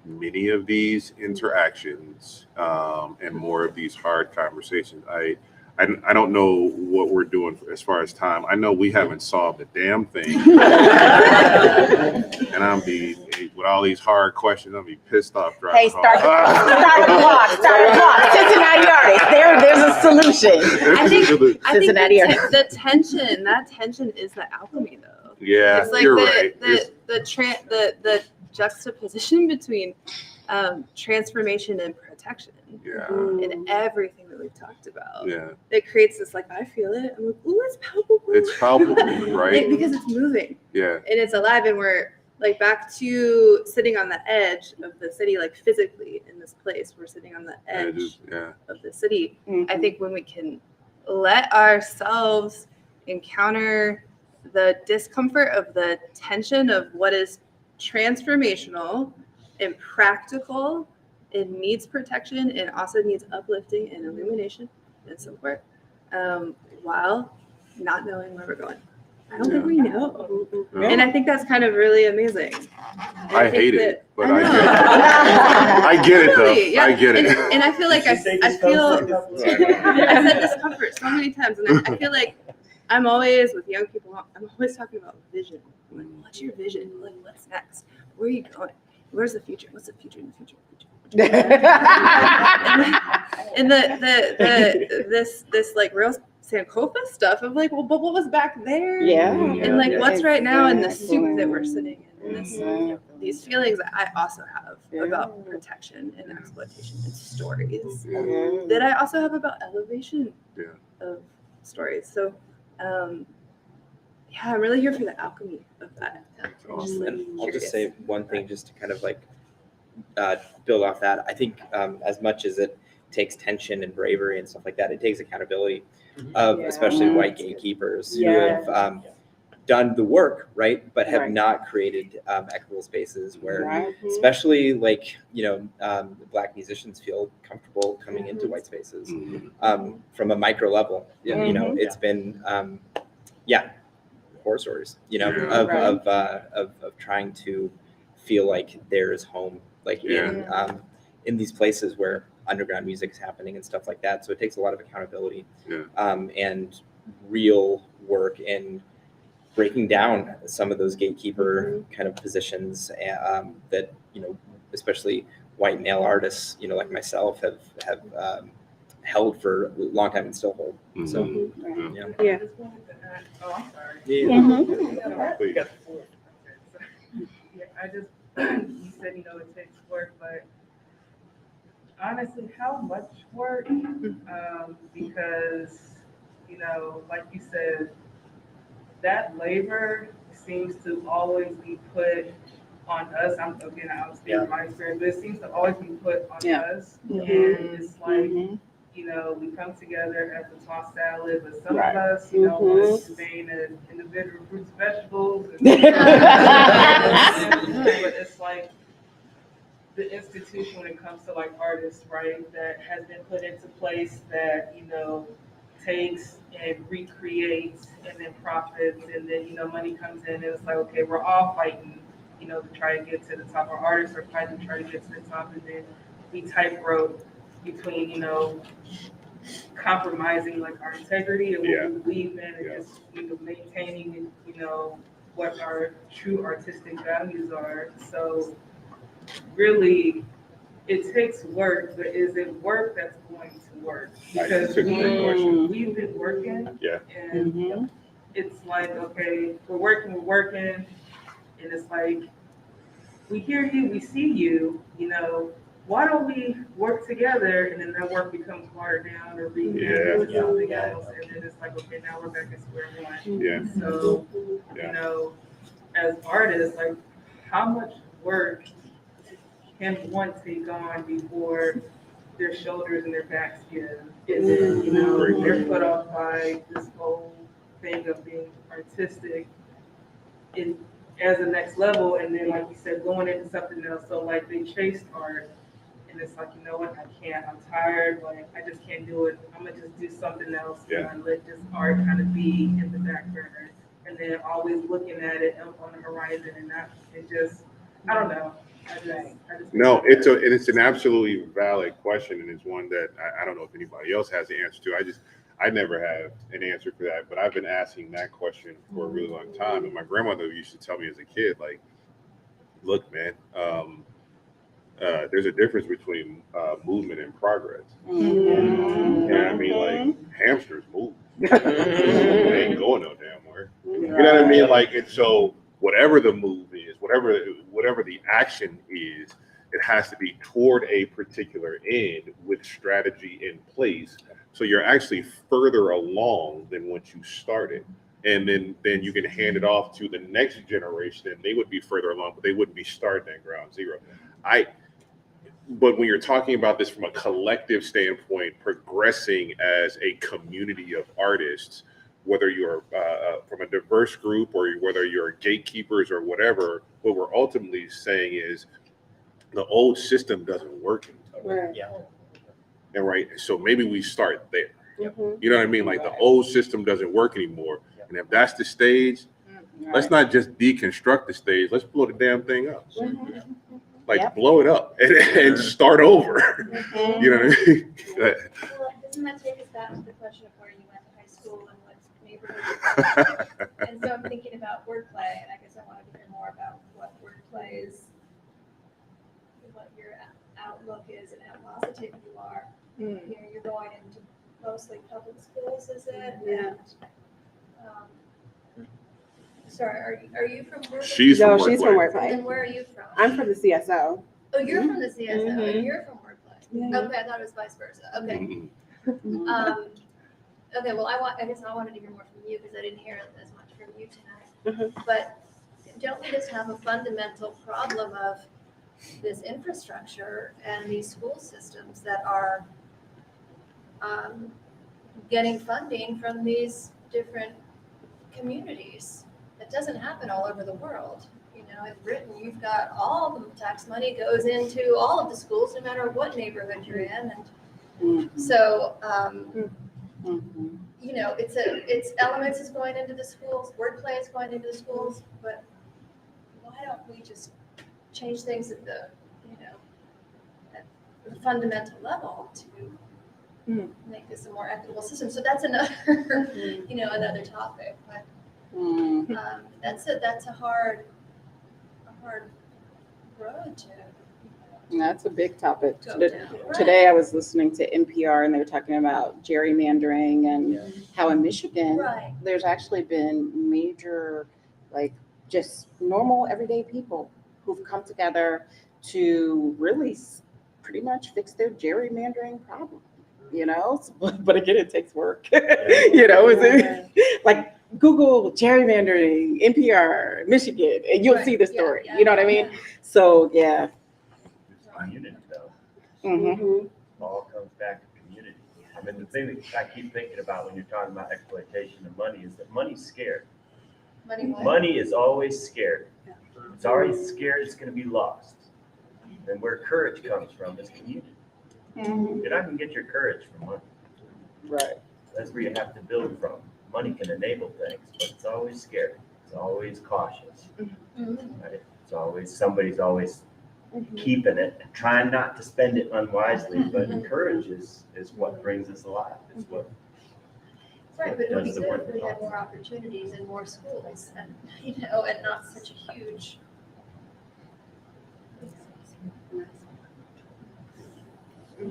many of these interactions and more of these hard conversations. I don't know what we're doing as far as time. I know we haven't solved a damn thing. And I'm with all these hard questions, I'll be pissed off driving home. Start a blog. Cincinnati artists. There's a solution. I think Cincinnati the tension is the alchemy, though. Yeah, it's like you're right. The juxtaposition between transformation and protection. Yeah. And everything that we've talked about. Yeah. It creates this, I feel it. I'm like, ooh, it's palpable. It's palpable, right? Because it's moving. Yeah. And it's alive, and we're back to sitting on the edge of the city, physically in this place. We're sitting on the edge of the city. Mm-hmm. I think when we can let ourselves encounter the discomfort of the tension of what is transformational and practical, it needs protection and also needs uplifting and illumination and support, while not knowing where we're going. I don't think we know. No. And I think that's kind of really amazing. I hate it, but I get it though. Yeah. I get it. And I feel like I said discomfort so many times, and I feel like I'm always with young people, I'm always talking about vision. Like, what's your vision? What's next? Where are you going? Where's the future? What's the future in the future? And this real Sankofa stuff of like, well, but what was back there? Yeah. And like, what's right now in the Exactly. soup that we're sitting in? And this, Exactly. these feelings that I also have Yeah. about protection and exploitation and stories Mhm. that I also have about elevation Yeah. of stories. So, yeah, I'm really here for the alchemy of that. That's I'm just, awesome. like, And I'll just curious. say one thing just to kind of like build off that. I think as much as it takes tension and bravery and stuff like that, it takes accountability of Yeah. especially white Mhm. gatekeepers Yeah. who have done the work, right, but have Right. not created equitable spaces where, Right. especially like Black musicians feel comfortable coming into white spaces from a micro level. You know, it's been horror stories, of trying to feel like there is home, like in these places where underground music is happening and stuff like that. So it takes a lot of accountability and real work in breaking down some of those gatekeeper kind of positions that especially white male artists like myself have held for a long time and still hold. So Yeah. I just wanted to add, oh, I'm sorry. Please. Yeah, you said, it takes work, but honestly, how much work? Because, like you said, that labor seems to always be put on us. I'll speak from my experience, but it seems to always be put on us. And it's like, we come together as a tossed salad, but some of us, want to remain as individual fruits and vegetables. But it's like the institution when it comes to like artists, right, that has been put into place that, takes and recreates and then profits and then, money comes in and it's like, okay, we're all fighting, to try to get to the top. Our artists are fighting to try to get to the top and then we tightrope between, compromising like our integrity and what we believe in and just, maintaining, what our true artistic values are. So really, it takes work, but is it work that's going to work? Because we've been working, and it's like, okay, we're working, and it's like, we hear you, we see you, why don't we work together? And then that work becomes watered down or revamped into something else, and then it's like, okay, now we're back at square one. So, as artists, like, how much work can one take on before their shoulders and their backs give? And then, they're put off by this whole thing of being artistic as a next level, and then, like you said, going into something else. So, like, they chased art, and it's like, you know what, I can't, I'm tired, like, I just can't do it. I'm gonna just do something else and let this art kind of be in the back burner. And then always looking at it on the horizon and not, I don't know. No, it's an absolutely valid question, and it's one that I don't know if anybody else has the answer to. I never have an answer for that, but I've been asking that question for a really long time. And my grandmother used to tell me as a kid, like, look, man, there's a difference between movement and progress. And I mean, like, hamsters move. They ain't going no damn where. You know what I mean? Like, and so whatever the move is, whatever the action is, it has to be toward a particular end with strategy in place. So you're actually further along than once you started. And then you can hand it off to the next generation and they would be further along, but they wouldn't be starting at ground zero. But when you're talking about this from a collective standpoint, progressing as a community of artists, whether you're from a diverse group or whether you're gatekeepers or whatever, what we're ultimately saying is the old system doesn't work anymore. And right, so maybe we start there. You know what I mean? Like, the old system doesn't work anymore. And if that's the stage, let's not just deconstruct the stage. Let's blow the damn thing up. Like, blow it up and start over. You know what I mean? Well, doesn't that take us back to the question of where you went to high school and what neighborhood? And so I'm thinking about wordplay, and I guess I wanted to hear more about what wordplay is, what your outlook is, and how positive you are. You're going into mostly public schools, is it? Yeah. Sorry, are you from Worcester? She's No, from she's from Workplace. Workplace. And where are you from? I'm from the CSO. Oh, you're from the CSO Mhm. and you're from Workplace. Yeah. Okay, I thought it was vice versa. Okay. Mhm. Okay, well, I guess I wanted to hear more from you because I didn't hear as much from you tonight. Mhm. But don't we just have a fundamental problem of this infrastructure and these school systems that are getting funding from these different communities? It doesn't happen all over the world. You know, in Britain, you've got all the tax money goes into all of the schools, no matter what neighborhood you're in. And so, you know, it's Elementz is going into the schools, Wordplay is going into the schools, but why don't we just change things at the, you know, at the fundamental level to make this a more equitable system? So that's another, you know, another topic, but that's a hard road to. That's a big topic. Go down. Right. Today I was listening to NPR and they were talking about gerrymandering and how in Michigan, Right. there's actually been major, like just normal everyday people who've come together to really pretty much fix their gerrymandering problem, you know? But again, it takes work, you know, is it like Google gerrymandering, NPR, Michigan, and you'll Right. see the Yeah, story, yeah, you know what I mean? yeah. So, yeah. Community though, Mhm. it all comes back to community. I mean, the thing that I keep thinking about when you're talking about exploitation of money is that money's scared. Money what? Money is always scared. It's always scared it's gonna be lost. And where courage comes from is community. You're not gonna get your courage from money. Right. That's where you have to build from. Money can enable things, but it's always scary. It's always cautious. Right? It's always, somebody's always keeping it and trying not to spend it unwisely, but courage is what brings us alive. It's what Right, but it would be does the good work. if we had more opportunities and more schools and, you know, and not such a huge.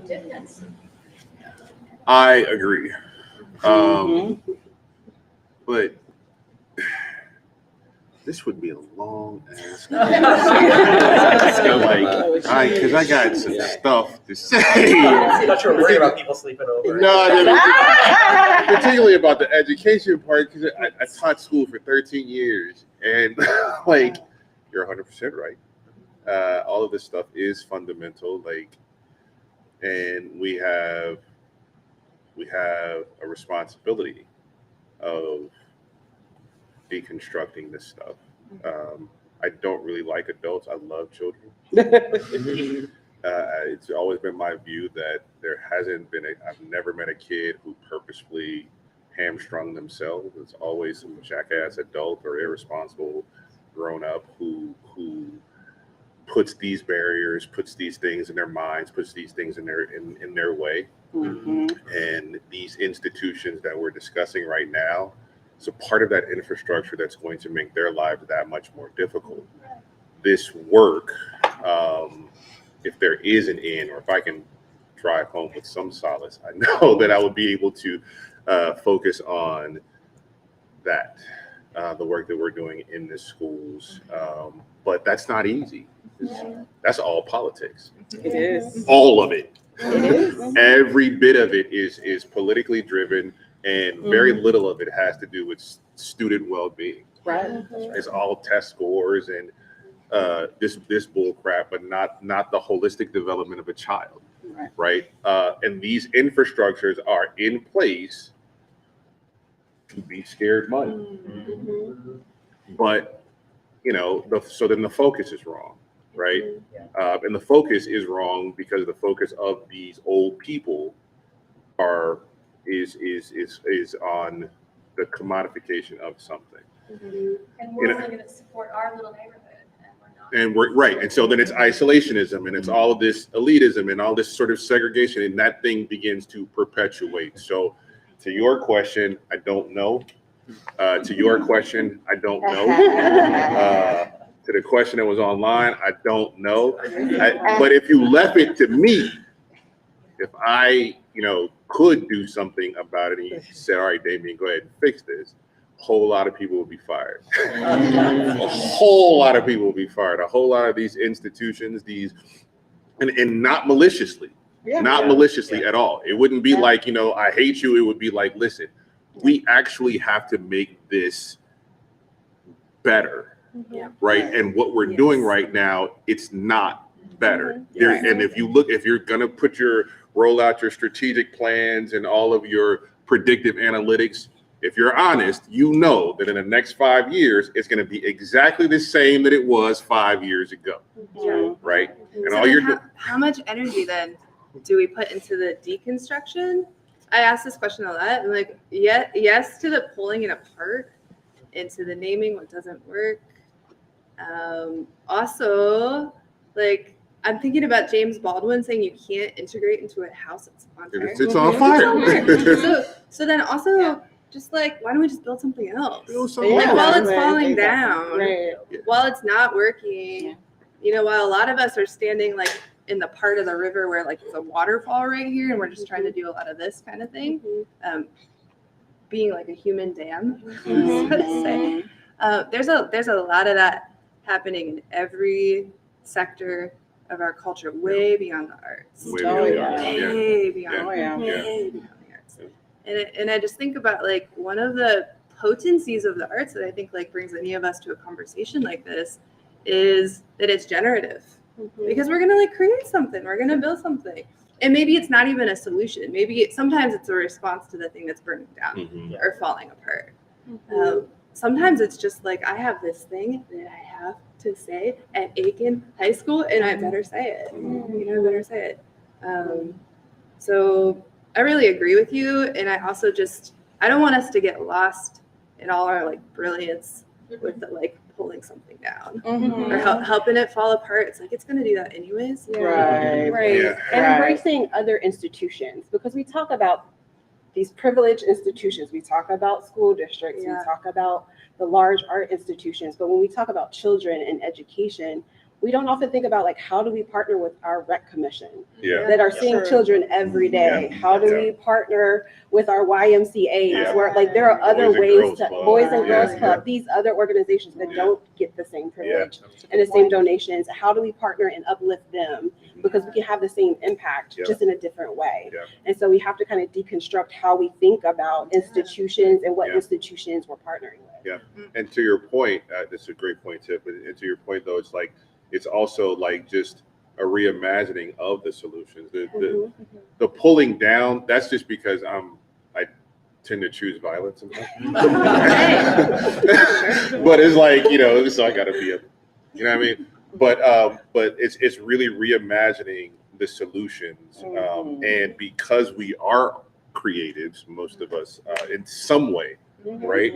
Difference. I agree. But this would be a long ass because I got some stuff to say. I'm not sure we're worried about people sleeping over. Particularly about the education part, because I taught school for 13 years, and like you're 100% right. All of this stuff is fundamental, like, and we have a responsibility of deconstructing this stuff. I don't really like adults. I love children. It's always been my view that there hasn't been I've never met a kid who purposefully hamstrung themselves. It's always some jackass adult or irresponsible grown up who puts these barriers, puts these things in their minds, puts these things in their way. And these institutions that we're discussing right now, so part of that infrastructure that's going to make their lives that much more difficult. This work, if there is an end, or if I can drive home with some solace, I know that I will be able to focus on that, the work that we're doing in the schools. But that's not easy. That's all politics. It is. All of it. It is. Every bit of it is politically driven, and very little of it has to do with student well-being. Right. It's all test scores and this bull crap, but not the holistic development of a child. Right. And these infrastructures are in place to be scared money. But you know, so then the focus is wrong, right? And the focus is wrong because the focus of these old people is on the commodification of something. And we're only gonna support our little neighborhood and we're not. And we're right. And so then it's isolationism and it's all of this elitism and all this sort of segregation, and that thing begins to perpetuate. So to your question, I don't know. To your question, I don't know. To the question that was online, I don't know. But if you left it to me, if I, could do something about it, and you said, all right, Damien, go ahead and fix this, a whole lot of people will be fired. A whole lot of people will be fired. A whole lot of these institutions, and not maliciously, maliciously at all. It wouldn't be like, I hate you. It would be like, listen, we actually have to make this better, right? And what we're doing right now, it's not better. And if you're gonna roll out your strategic plans and all of your predictive analytics, if you're honest, you know that in the next 5 years, it's going to be exactly the same that it was 5 years ago, right? And So how much energy then do we put into the deconstruction? I ask this question a lot. I'm like, yes to the pulling it apart, into the naming what doesn't work. Also, like, I'm thinking about James Baldwin saying you can't integrate into a house that's on fire. It's on fire. So then also, just like, why don't we just build something else? Something Like, else. while it's falling down, Right. while it's not working, while a lot of us are standing like in the part of the river where like it's a waterfall right here, and we're just trying to do a lot of this kind of thing, being like a human dam, so to say. There's a lot of that happening in every sector of our culture, way beyond the arts. Way beyond The arts. And I just think about like one of the potencies of the arts that I think like brings any of us to a conversation like this is that it's generative, because we're gonna like create something, we're gonna build something, and maybe it's not even a solution. Maybe sometimes it's a response to the thing that's burning down or falling apart. Sometimes it's just like, I have this thing that I have to say at Aiken High School, and I better say it. I better say it. So I really agree with you, and I also I don't want us to get lost in all our like brilliance with the like pulling something down or helping it fall apart. It's like, it's going to do that anyways. Right. Yeah. And embracing other institutions, because we talk about these privileged institutions, we talk about school districts, we talk about the large art institutions, but when we talk about children and education, we don't often think about like, how do we partner with our rec commission that are seeing children every day? How do we partner with our YMCAs where like there are other ways to Boys and Girls Club, these other organizations that don't get the same privilege and the same donations? How do we partner and uplift them? Because we can have the same impact just in a different way. And so we have to kind of deconstruct how we think about institutions and what institutions we're partnering with. And to your point, this is a great point, Tiff, and to your point though, it's like, it's also like just a reimagining of the solutions. The pulling down, that's just because I tend to choose violence sometimes. But it's like, so I gotta be what I mean? But it's really reimagining the solutions. And because we are creatives, most of us, in some way, right?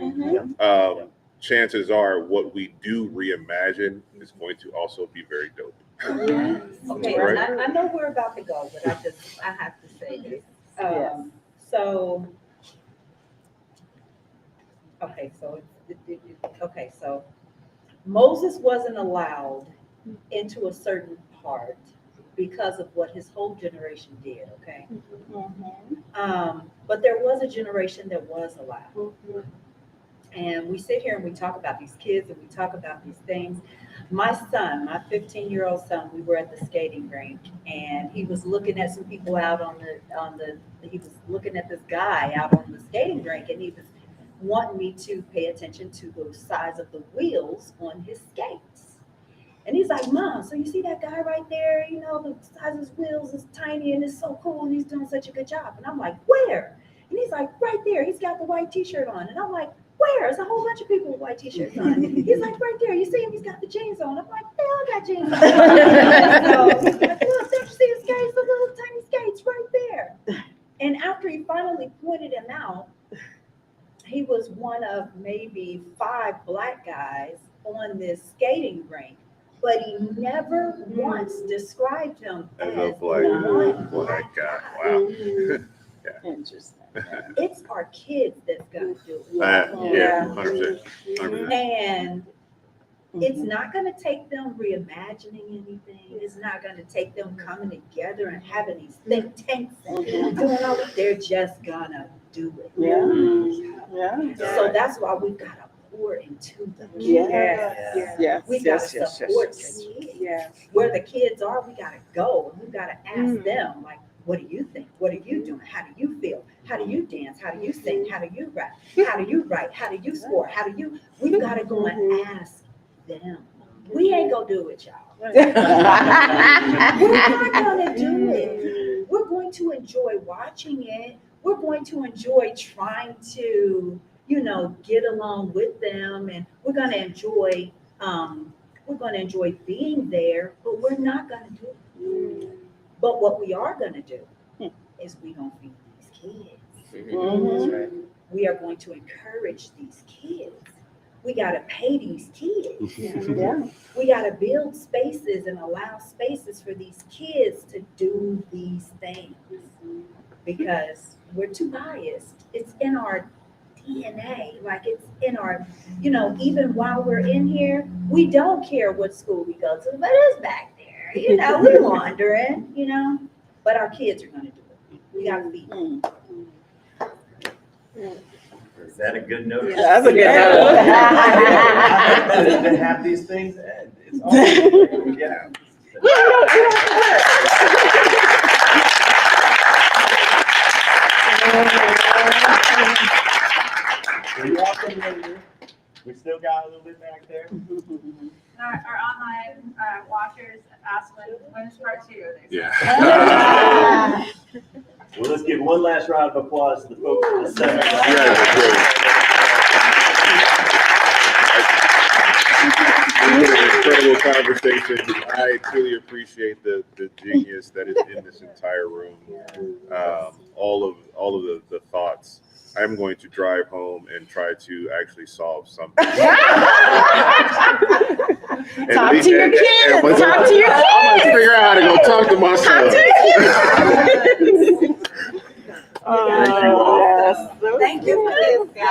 Chances are what we do reimagine is going to also be very dope. Okay, Right? I know we're about to go, but I have to say this. So Moses wasn't allowed into a certain part because of what his whole generation did, okay? But there was a generation that was allowed. And we sit here and we talk about these kids and we talk about these things. My son, my 15-year-old son, we were at the skating rink and he was looking at some people out he was looking at this guy out on the skating rink, and he was wanting me to pay attention to the size of the wheels on his skates. And he's like, Mom, so you see that guy right there? The size of his wheels is tiny and it's so cool and he's doing such a good job. And I'm like, where? And he's like, right there. He's got the white t-shirt on. And I'm like, where? There's a whole bunch of people with white t-shirts on. He's like, right there. You see him? He's got the jeans on. I'm like, yeah, I got jeans on. So he's like, look, don't you see his skates? The little tiny skates right there. And after he finally pointed him out, he was one of maybe 5 black guys on this skating rink, but he never once described him as a black guy. Wow. Interesting. It's our kids that's gonna do it. 100%. And It's not gonna take them reimagining anything. It's not gonna take them coming together and having these think tanks and doing all that. They're just gonna do it. So that's why we've gotta pour into the kids. We gotta support the kids. Where the kids are, we gotta go and we gotta ask them, like, what do you think? What are you doing? How do you feel? How do you dance? How do you sing? How do you rap? How do you write? How do you score? We've gotta go and ask them. We ain't gonna do it, y'all. We're not gonna do it. We're going to enjoy watching it. We're going to enjoy trying to, get along with them, and we're gonna enjoy being there, but we're not gonna do it. But what we are gonna do is we gonna feed these kids. That's right. We are going to encourage these kids. We gotta pay these kids. We gotta build spaces and allow spaces for these kids to do these things. Because we're too biased. It's in our DNA, like it's in our, even while we're in here, we don't care what school we go to, but it's back there, we're wandering, but our kids are gonna do it. We gotta feed them. Is that a good note? That's a good note. To have these things end. It's always, yeah. We welcome you. We still got a little bit back there. Our online watchers asked when is part 2? Yeah. Well, let's give one last round of applause to the folks in the center. It's been an incredible conversation. I truly appreciate the genius that is in this entire room. All of the thoughts. I'm going to drive home and try to actually solve something. Talk to your kids. Talk to your kids. I'm going to figure out how to go talk to my son. Thank you all. Thank you for this, guys.